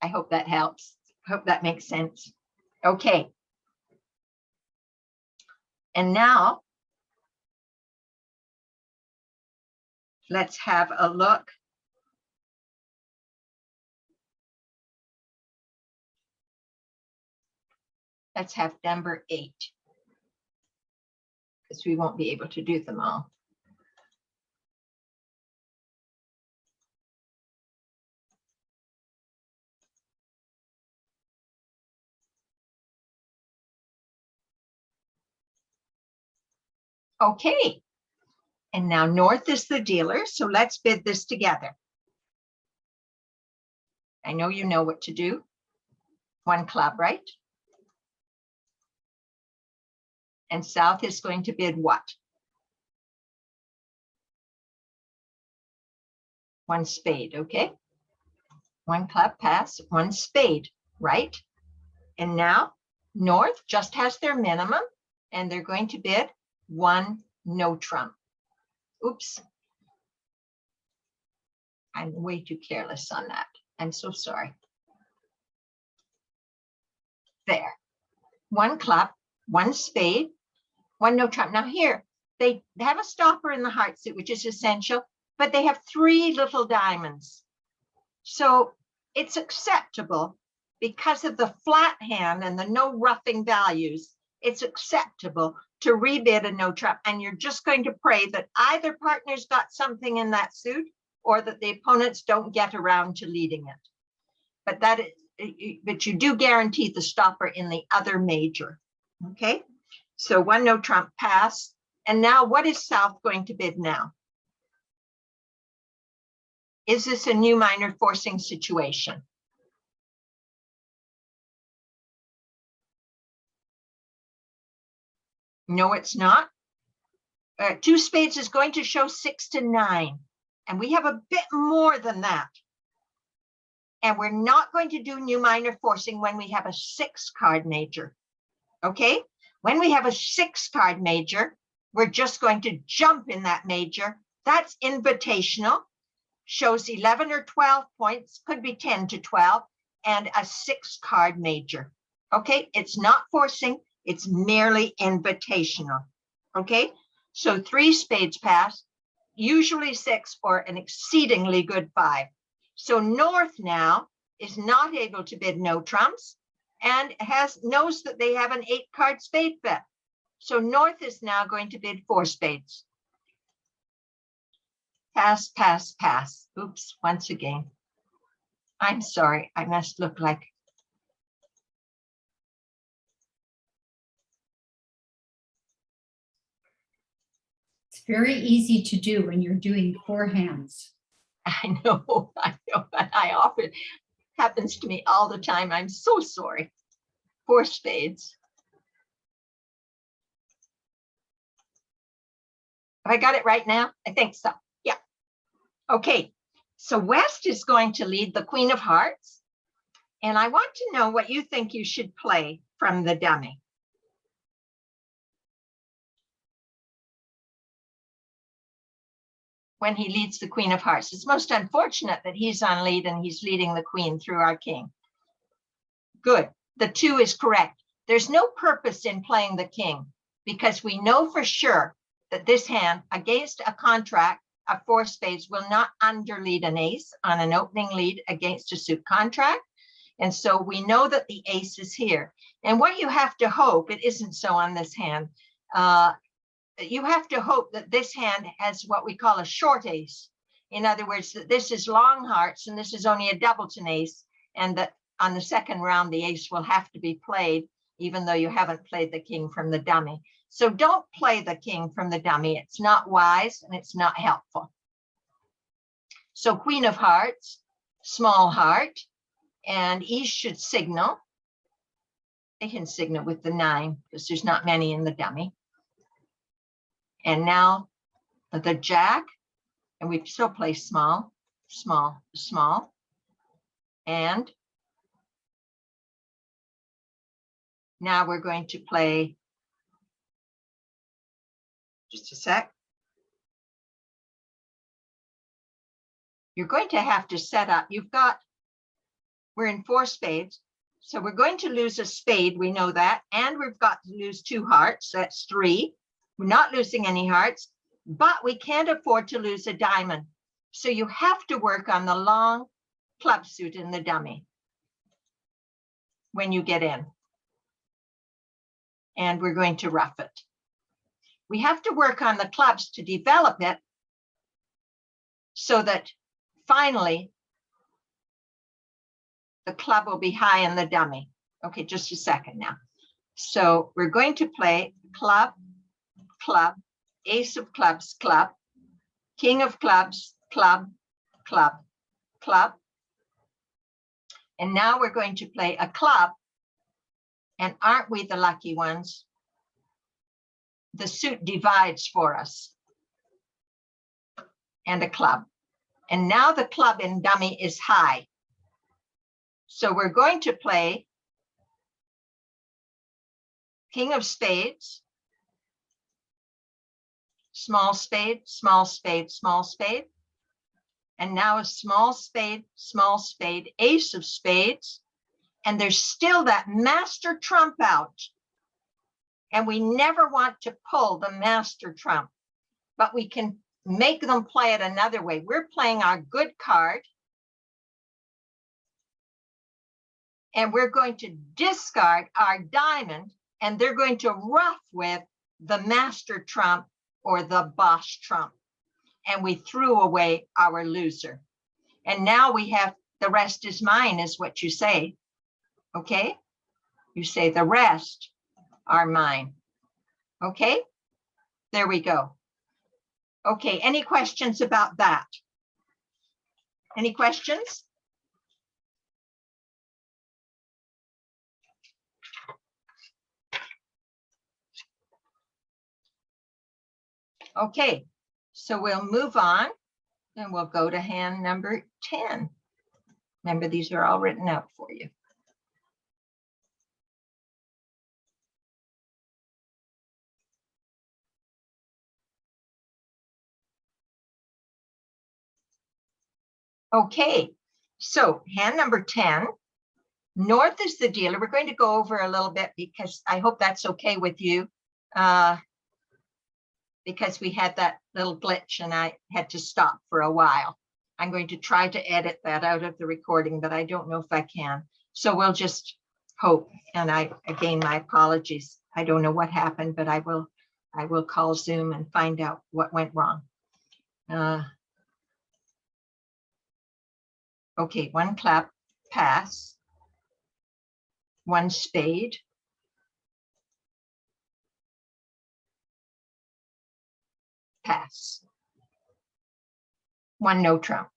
I hope that helps. I hope that makes sense. Okay. And now let's have a look. Let's have number 8, because we won't be able to do them all. Okay. And now north is the dealer, so let's bid this together. I know you know what to do. 1 club, right? And south is going to bid what? 1 spade, okay? 1 club pass, 1 spade, right? And now north just has their minimum, and they're going to bid 1 no trump. Oops. I'm way too careless on that. I'm so sorry. There. 1 club, 1 spade, 1 no trump. Now here, they have a stopper in the heart suit, which is essential, but they have 3 little diamonds. So it's acceptable because of the flat hand and the no roughing values. It's acceptable to rebid a no trump, and you're just going to pray that either partner's got something in that suit or that the opponents don't get around to leading it. But that is, but you do guarantee the stopper in the other major. Okay, so 1 no trump pass. And now what is south going to bid now? Is this a new minor forcing situation? No, it's not. 2 spades is going to show 6 to 9. And we have a bit more than that. And we're not going to do new minor forcing when we have a 6 card major. Okay? When we have a 6 card major, we're just going to jump in that major. That's invitational. Shows 11 or 12 points, could be 10 to 12, and a 6 card major. Okay, it's not forcing, it's merely invitational. Okay, so 3 spades pass, usually 6 or an exceedingly good 5. So north now is not able to bid no trumps and knows that they have an 8 card spade bet. So north is now going to bid 4 spades. Pass, pass, pass. Oops, once again. I'm sorry, I must look like. It's very easy to do when you're doing 4 hands. I know, but I often, happens to me all the time. I'm so sorry. 4 spades. Have I got it right now? I think so. Yeah. Okay. So West is going to lead the Queen of Hearts. And I want to know what you think you should play from the dummy. When he leads the Queen of Hearts. It's most unfortunate that he's on lead and he's leading the Queen through our King. Good. The 2 is correct. There's no purpose in playing the King because we know for sure that this hand against a contract of 4 spades will not underlead an ace on an opening lead against a suit contract. And so we know that the ace is here. And what you have to hope, it isn't so on this hand, you have to hope that this hand has what we call a short ace. In other words, that this is long hearts and this is only a doubleton ace, and that on the second round, the ace will have to be played, even though you haven't played the King from the dummy. So don't play the King from the dummy. It's not wise and it's not helpful. So Queen of Hearts, small heart, and East should signal. They can signal with the 9 because there's not many in the dummy. And now the Jack, and we still play small, small, small. And now we're going to play, just a sec. You're going to have to set up, we're in 4 spades. So we're going to lose a spade, we know that, and we've got to lose 2 hearts, that's 3. We're not losing any hearts, but we can't afford to lose a diamond. So you have to work on the long club suit in the dummy when you get in. And we're going to rough it. We have to work on the clubs to develop it so that finally the club will be high in the dummy. Okay, just a second now. So we're going to play club, club, ace of clubs, club, king of clubs, club, club, club. And now we're going to play a club. And aren't we the lucky ones? The suit divides for us. And a club. And now the club in dummy is high. So we're going to play king of spades, small spade, small spade, small spade. And now a small spade, ace of spades. And there's still that master trump out. And we never want to pull the master trump, but we can make them play it another way. We're playing our good card. And we're going to discard our diamond, and they're going to rough with the master trump or the boss trump. And we threw away our loser. And now we have the rest is mine is what you say. Okay? You say the rest are mine. Okay? There we go. Okay, any questions about that? Any questions? Okay, so we'll move on and we'll go to hand number 10. Remember, these are all written out for you. Okay, so hand number 10, North is the dealer. We're going to go over a little bit because I hope that's okay with you. Because we had that little glitch and I had to stop for a while. I'm going to try to edit that out of the recording, but I don't know if I can. So we'll just hope. And again, my apologies. I don't know what happened, but I will call Zoom and find out what went wrong. Okay, 1 clap, pass. 1 spade. Pass. 1 no trump.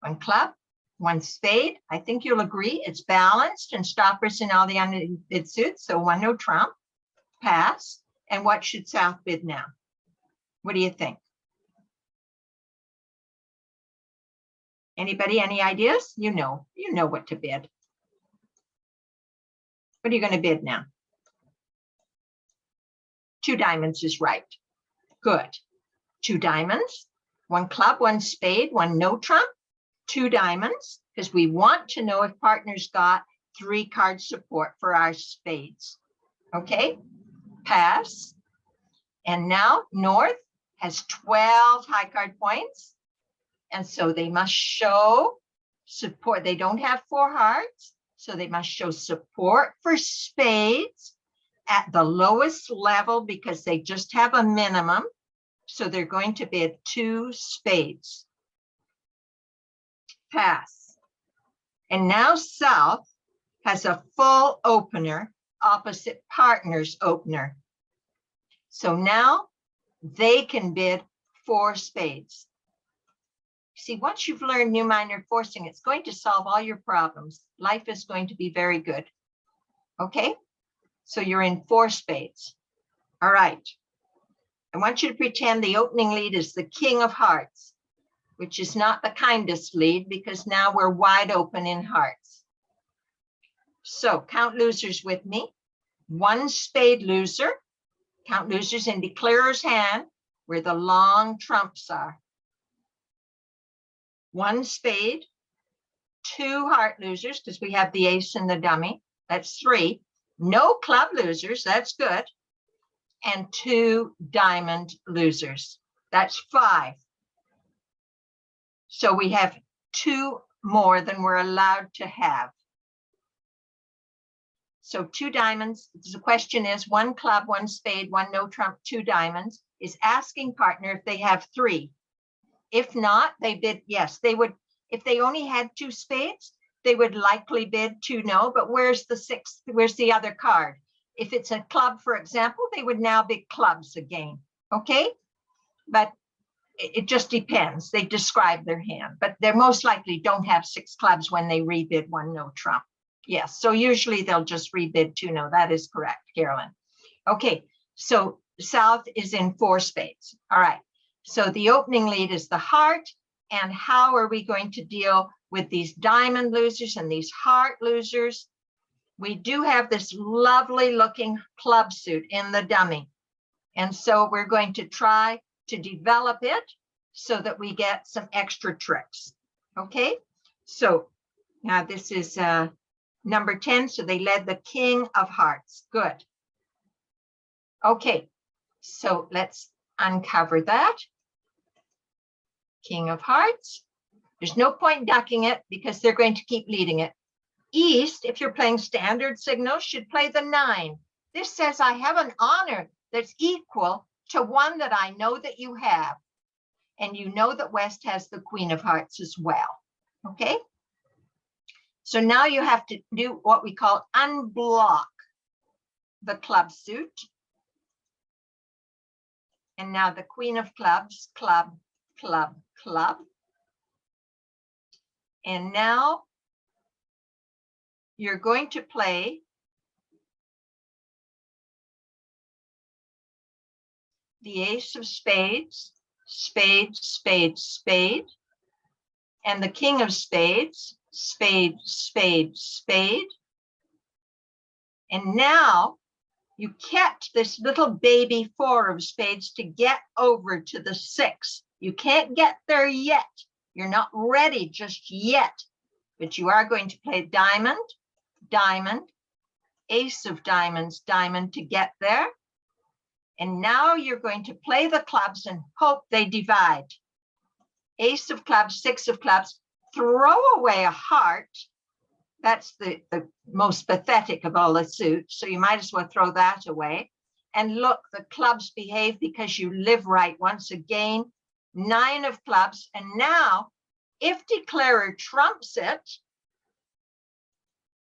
1 club, 1 spade. I think you'll agree it's balanced and stoppers in all the unbid suits. So 1 no trump, pass. And what should South bid now? What do you think? Anybody, any ideas? You know what to bid. What are you going to bid now? 2 diamonds is right. Good. 2 diamonds, 1 club, 1 spade, 1 no trump, 2 diamonds, because we want to know if partners got 3 card support for our spades. Okay, pass. And now North has 12 high card points. And so they must show support. They don't have 4 hearts, so they must show support for spades at the lowest level because they just have a minimum. So they're going to bid 2 spades. Pass. And now South has a full opener opposite partners opener. So now they can bid 4 spades. See, once you've learned new minor forcing, it's going to solve all your problems. Life is going to be very good. Okay, so you're in 4 spades. All right. I want you to pretend the opening lead is the king of hearts, which is not the kindest lead because now we're wide open in hearts. So count losers with me. 1 spade loser. Count losers in declarer's hand where the long trumps are. 1 spade, 2 heart losers because we have the ace and the dummy. That's 3. No club losers. That's good. And 2 diamond losers. That's 5. So we have 2 more than we're allowed to have. So 2 diamonds. The question is 1 club, 1 spade, 1 no trump, 2 diamonds. Is asking partner if they have 3. If not, they bid yes. They would, if they only had 2 spades, they would likely bid 2 no. But where's the 6th? Where's the other card? If it's a club, for example, they would now bid clubs again. Okay, but it just depends. They describe their hand, but they're most likely don't have 6 clubs when they rebid 1 no trump. Yes, so usually they'll just rebid 2 no. That is correct, Carolyn. Okay, so South is in 4 spades. All right, so the opening lead is the heart. And how are we going to deal with these diamond losers and these heart losers? We do have this lovely looking club suit in the dummy. And so we're going to try to develop it so that we get some extra tricks. Okay, so now this is number 10. So they led the king of hearts. Good. Okay, so let's uncover that. King of hearts. There's no point ducking it because they're going to keep leading it. East, if you're playing standard signals, should play the 9. This says I have an honor that's equal to one that I know that you have. And you know that West has the Queen of Hearts as well. Okay. So now you have to do what we call unblock the club suit. And now the Queen of Clubs, club, club, club. And now you're going to play the ace of spades, spade, spade, spade, and the king of spades, spade, spade, spade. And now you kept this little baby 4 of spades to get over to the 6. You can't get there yet. You're not ready just yet, but you are going to play diamond, diamond, ace of diamonds, diamond to get there. And now you're going to play the clubs and hope they divide. Ace of clubs, 6 of clubs, throw away a heart. That's the most pathetic of all the suits. So you might as well throw that away. And look, the clubs behave because you live right once again. 9 of clubs. And now if declarer trumps it,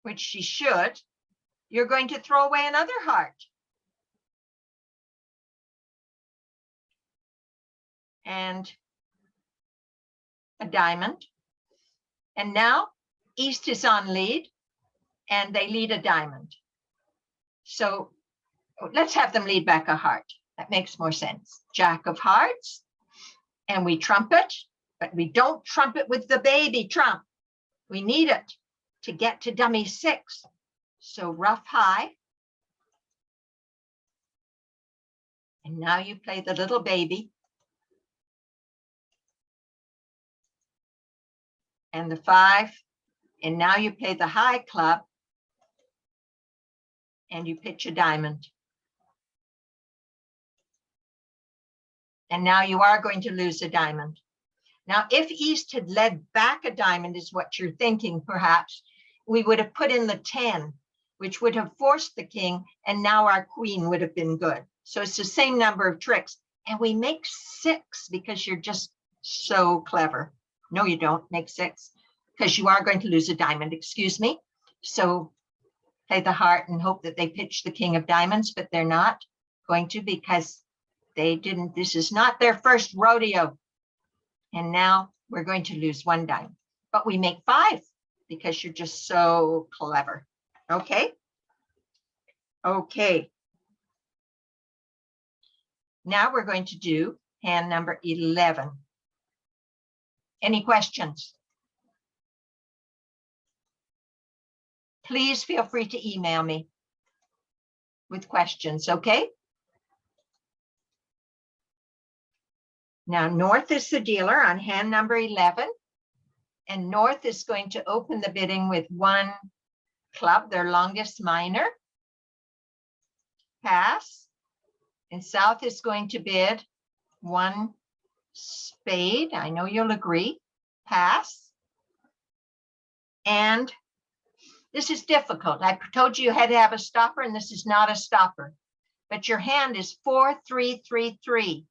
which she should, you're going to throw away another heart. And a diamond. And now East is on lead and they lead a diamond. So let's have them lead back a heart. That makes more sense. Jack of hearts. And we trumpet, but we don't trumpet with the baby trump. We need it to get to dummy 6. So rough high. And now you play the little baby. And the 5. And now you play the high club. And you pitch a diamond. And now you are going to lose a diamond. Now, if East had led back a diamond, is what you're thinking, perhaps, we would have put in the 10, which would have forced the king, and now our queen would have been good. So it's the same number of tricks. And we make 6 because you're just so clever. No, you don't make 6 because you are going to lose a diamond, excuse me. So play the heart and hope that they pitch the king of diamonds, but they're not going to because they didn't. This is not their first rodeo. And now we're going to lose 1 diamond, but we make 5 because you're just so clever. Okay. Okay. Now we're going to do hand number 11. Any questions? Please feel free to email me with questions, okay? Now, North is the dealer on hand number 11. And North is going to open the bidding with one club, their longest minor. Pass. And South is going to bid one spade. I know you'll agree. Pass. And this is difficult. I told you had to have a stopper, and this is not a stopper. But your hand is 4-3-3-3.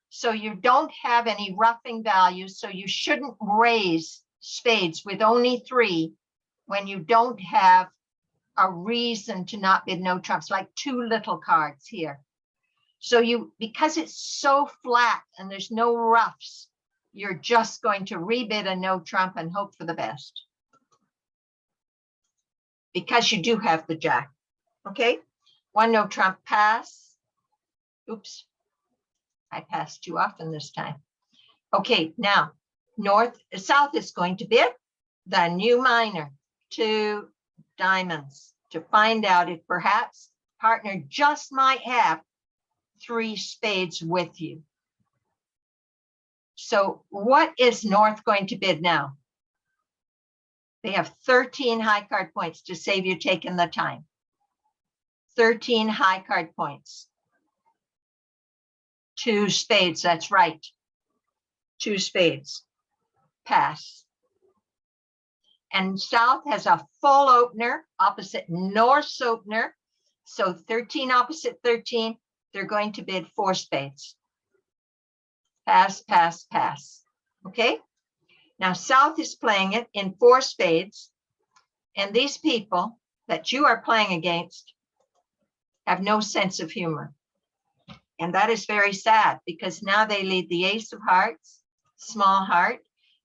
So you don't have any roughing values, so you shouldn't raise spades with only 3 when you don't have a reason to not bid no trumps, like 2 little cards here. So you, because it's so flat and there's no roughs, you're just going to rebid a no trump and hope for the best. Because you do have the jack, okay? One no trump, pass. Oops, I passed too often this time. Okay, now South is going to bid the new minor, 2 diamonds, to find out if perhaps partner just might have 3 spades with you. So what is North going to bid now? They have 13 high card points to save you taking the time. 13 high card points. 2 spades, that's right. 2 spades. Pass. And South has a full opener opposite North's opener. So 13 opposite 13, they're going to bid 4 spades. Pass, pass, pass. Okay? Now South is playing it in 4 spades. And these people that you are playing against have no sense of humor. And that is very sad, because now they lead the ace of hearts, small heart,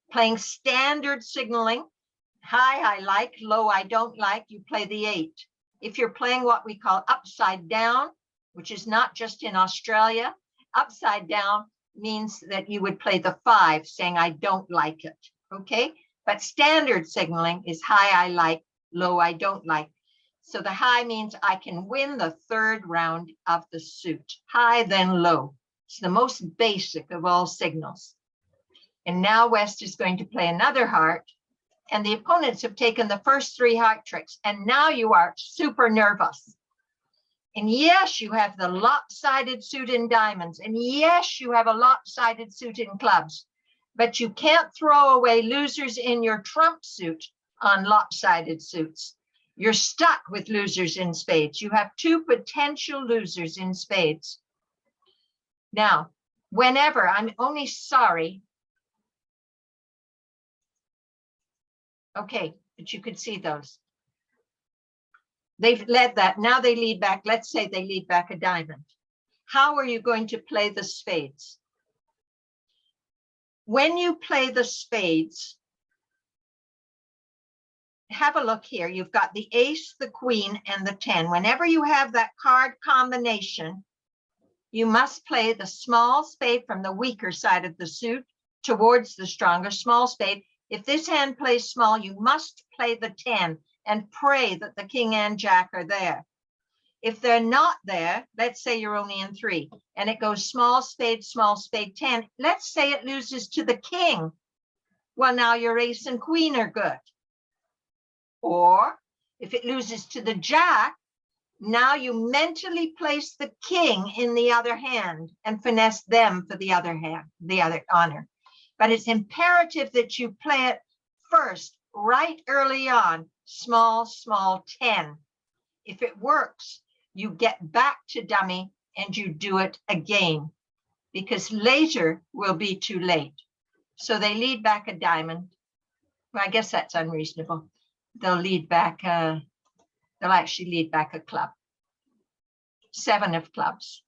playing standard signaling. High, I like, low, I don't like, you play the 8. If you're playing what we call upside down, which is not just in Australia, upside down means that you would play the 5, saying, I don't like it, okay? But standard signaling is high, I like, low, I don't like. So the high means I can win the 3rd round of the suit. High, then low. It's the most basic of all signals. And now West is going to play another heart. And the opponents have taken the first 3 heart tricks. And now you are super nervous. And yes, you have the lopsided suit in diamonds. And yes, you have a lopsided suit in clubs. But you can't throw away losers in your trump suit on lopsided suits. You're stuck with losers in spades. You have 2 potential losers in spades. Now, whenever, I'm only sorry. Okay, but you could see those. They've led that. Now they lead back. Let's say they lead back a diamond. How are you going to play the spades? When you play the spades, have a look here. You've got the ace, the queen, and the 10. Whenever you have that card combination, you must play the small spade from the weaker side of the suit towards the stronger small spade. If this hand plays small, you must play the 10 and pray that the king and jack are there. If they're not there, let's say you're only in 3, and it goes small spade, 10. Let's say it loses to the king. Well, now your ace and queen are good. Or if it loses to the jack, now you mentally place the king in the other hand and finesse them for the other hand, the other honor. But it's imperative that you play it first, right early on, small, 10. If it works, you get back to dummy and you do it again, because later will be too late. So they lead back a diamond. Well, I guess that's unreasonable. They'll lead back, they'll actually lead back a club. 7 of clubs.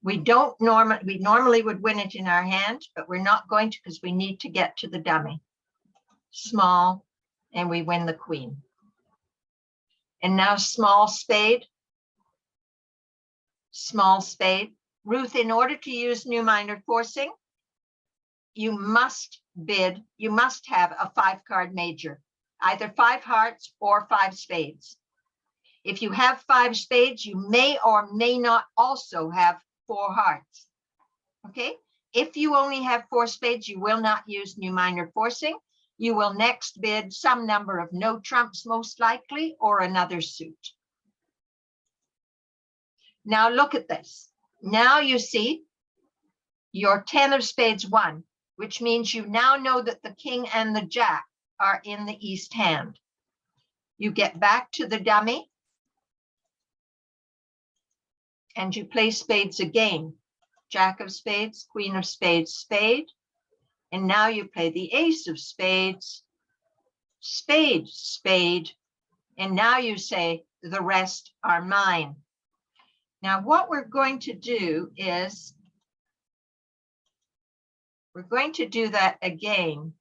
We normally would win it in our hand, but we're not going to, because we need to get to the dummy. Small, and we win the queen. And now small spade. Small spade. Ruth, in order to use new minor forcing, you must have a 5-card major, either 5 hearts or 5 spades. If you have 5 spades, you may or may not also have 4 hearts. Okay. If you only have 4 spades, you will not use new minor forcing. you will next bid some number of no trumps most likely, or another suit. Now look at this. Now you see your 10 of spades won, which means you now know that the king and the jack are in the east hand. You get back to the dummy and you play spades again. Jack of spades, queen of spades, spade. And now you play the ace of spades, spade, spade. And now you say, the rest are mine. Now what we're going to do is, we're going to do that again.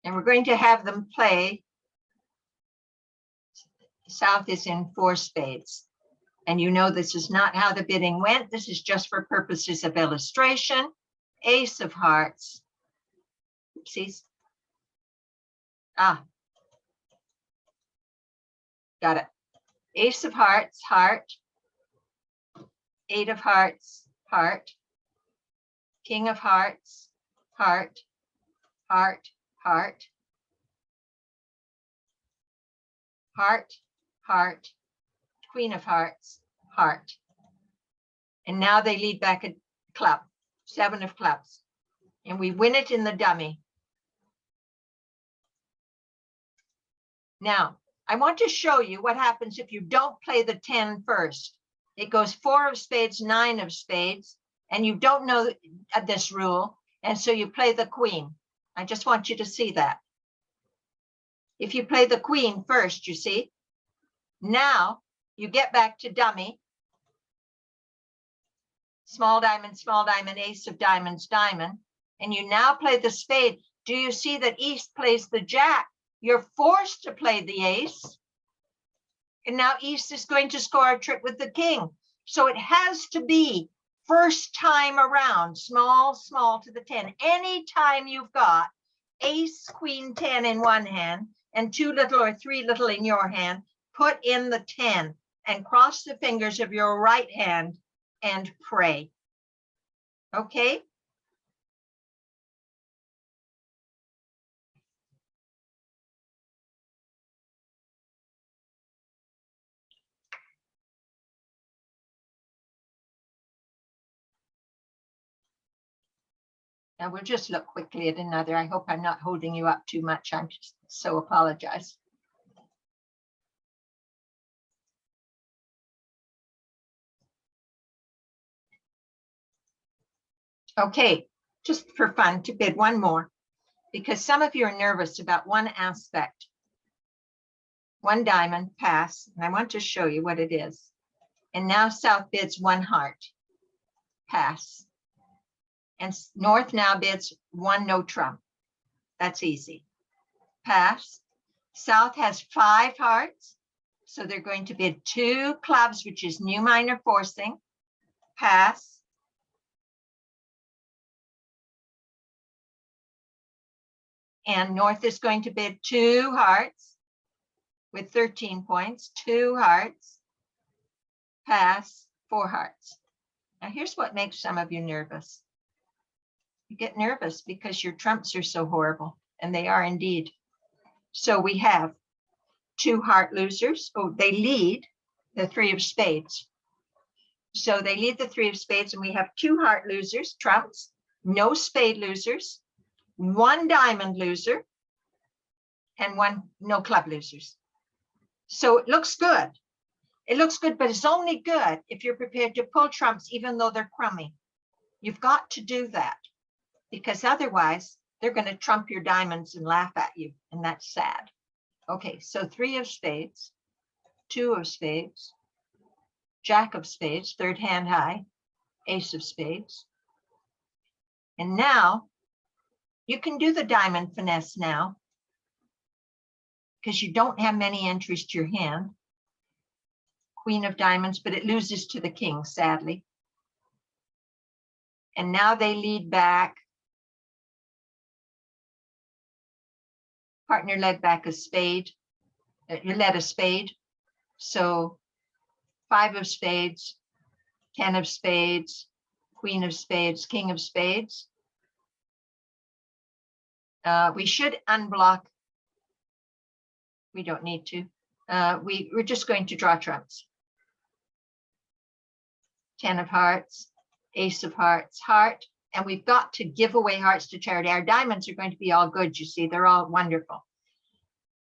And we're going to have them play. South is in 4 spades. And you know this is not how the bidding went. This is just for purposes of illustration. Ace of hearts. Oopsies. Ah. Got it. Ace of hearts, heart. 8 of hearts, heart. King of hearts, heart, heart, heart. Heart, heart. Queen of hearts, heart. And now they lead back a club, 7 of clubs. And we win it in the dummy. Now, I want to show you what happens if you don't play the 10 first. It goes 4 of spades, 9 of spades, and you don't know this rule. And so you play the queen. I just want you to see that. If you play the queen first, you see, now you get back to dummy. Small diamond, ace of diamonds, diamond. And you now play the spade. Do you see that East plays the jack? You're forced to play the ace. And now East is going to score a trick with the king. So it has to be first time around, small, small to the 10. Anytime you've got ace, queen, 10 in one hand and 2 little or 3 little in your hand, put in the 10 and cross the fingers of your right hand and pray. Okay? Now we'll just look quickly at another. I hope I'm not holding you up too much. I'm just so apologize. Okay, just for fun to bid one more, because some of you are nervous about one aspect. One diamond, pass, and I want to show you what it is. And now South bids 1 heart, pass. And North now bids 1 no trump. That's easy. Pass. South has 5 hearts. So they're going to bid 2 clubs, which is new minor forcing. Pass. And North is going to bid 2 hearts with 13 points, 2 hearts. Pass, 4 hearts. Now here's what makes some of you nervous. You get nervous because your trumps are so horrible, and they are indeed. So we have 2 heart losers. Oh, they lead the 3 of spades. So they lead the 3 of spades, and we have 2 heart losers, trumps, no spade losers, 1 diamond loser, and 1 no club losers. So it looks good. It looks good, but it's only good if you're prepared to pull trumps, even though they're crummy. You've got to do that, because otherwise they're going to trump your diamonds and laugh at you, and that's sad. Okay, so 3 of spades, 2 of spades, jack of spades, 3rd hand high, ace of spades. And now you can do the diamond finesse now, because you don't have many entries to your hand. Queen of diamonds, but it loses to the king, sadly. And now they lead back. Partner led back a spade. You led a spade. So 5 of spades, 10 of spades, queen of spades, king of spades. We should unblock. We don't need to. We're just going to draw trumps. 10 of hearts, ace of hearts, heart, and we've got to give away hearts to charity. Our diamonds are going to be all good, you see, they're all wonderful.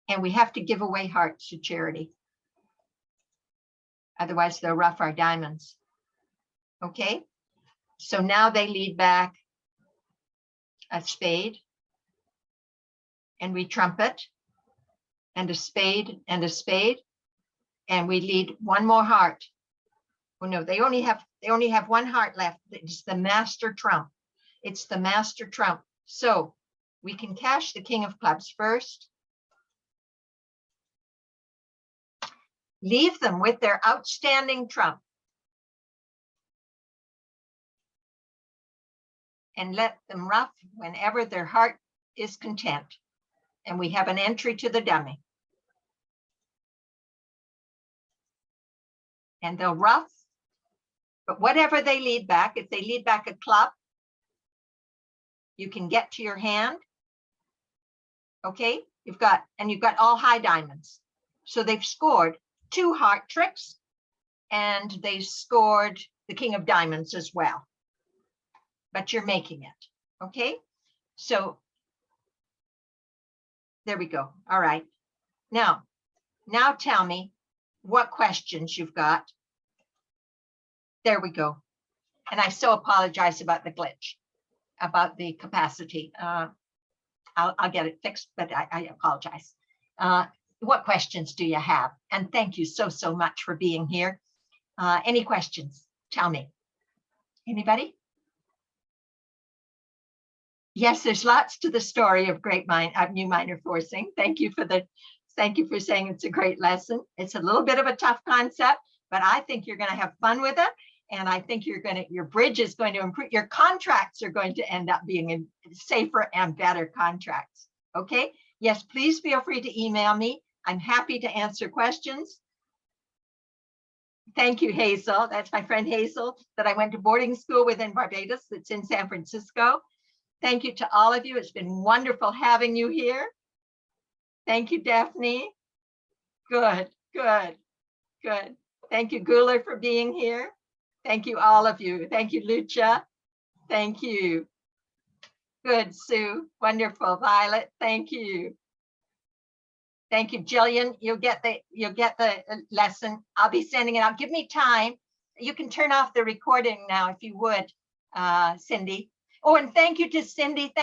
And we have to give away hearts to charity. Otherwise, they'll rough our diamonds. Okay, so now they lead back a spade, and we trumpet, and a spade, and a spade, and we lead one more heart. Oh no, they only have one heart left. It's the master trump. It's the master trump. So we can cash the king of clubs first. Leave them with their outstanding trump. And let them rough whenever their heart is content. And we have an entry to the dummy. And they'll rough, but whatever they lead back, if they lead back a club, you can get to your hand. Okay, you've got all high diamonds. So they've scored 2 heart tricks, and they scored the king of diamonds as well. But you're making it. Okay, so there we go. All right. Now tell me what questions you've got. There we go. And I so apologize about the glitch, about the capacity. I'll get it fixed, but I apologize. What questions do you have? And thank you so much for being here. Any questions? Tell me. Anybody? Yes, there's lots to the story of new minor forcing. Thank you for saying it's a great lesson. It's a little bit of a tough concept, but I think you're going to have fun with it. And I think your bridge is going to improve. Your contracts are going to end up being safer and better contracts. Okay. Yes, please feel free to email me. I'm happy to answer questions. Thank you, Hazel. That's my friend Hazel that I went to boarding school with in Barbados. That's in San Francisco. Thank you to all of you. It's been wonderful having you here. Thank you, Daphne. Good. Thank you, Guler, for being here. Thank you, all of you. Thank you, Lucia. Thank you. Good, Sue. Wonderful. Violet, thank you. Thank you, Jillian. You'll get the lesson. I'll be sending it out. Give me time. You can turn off the recording now if you would, Cindy. Oh, and thank you to Cindy.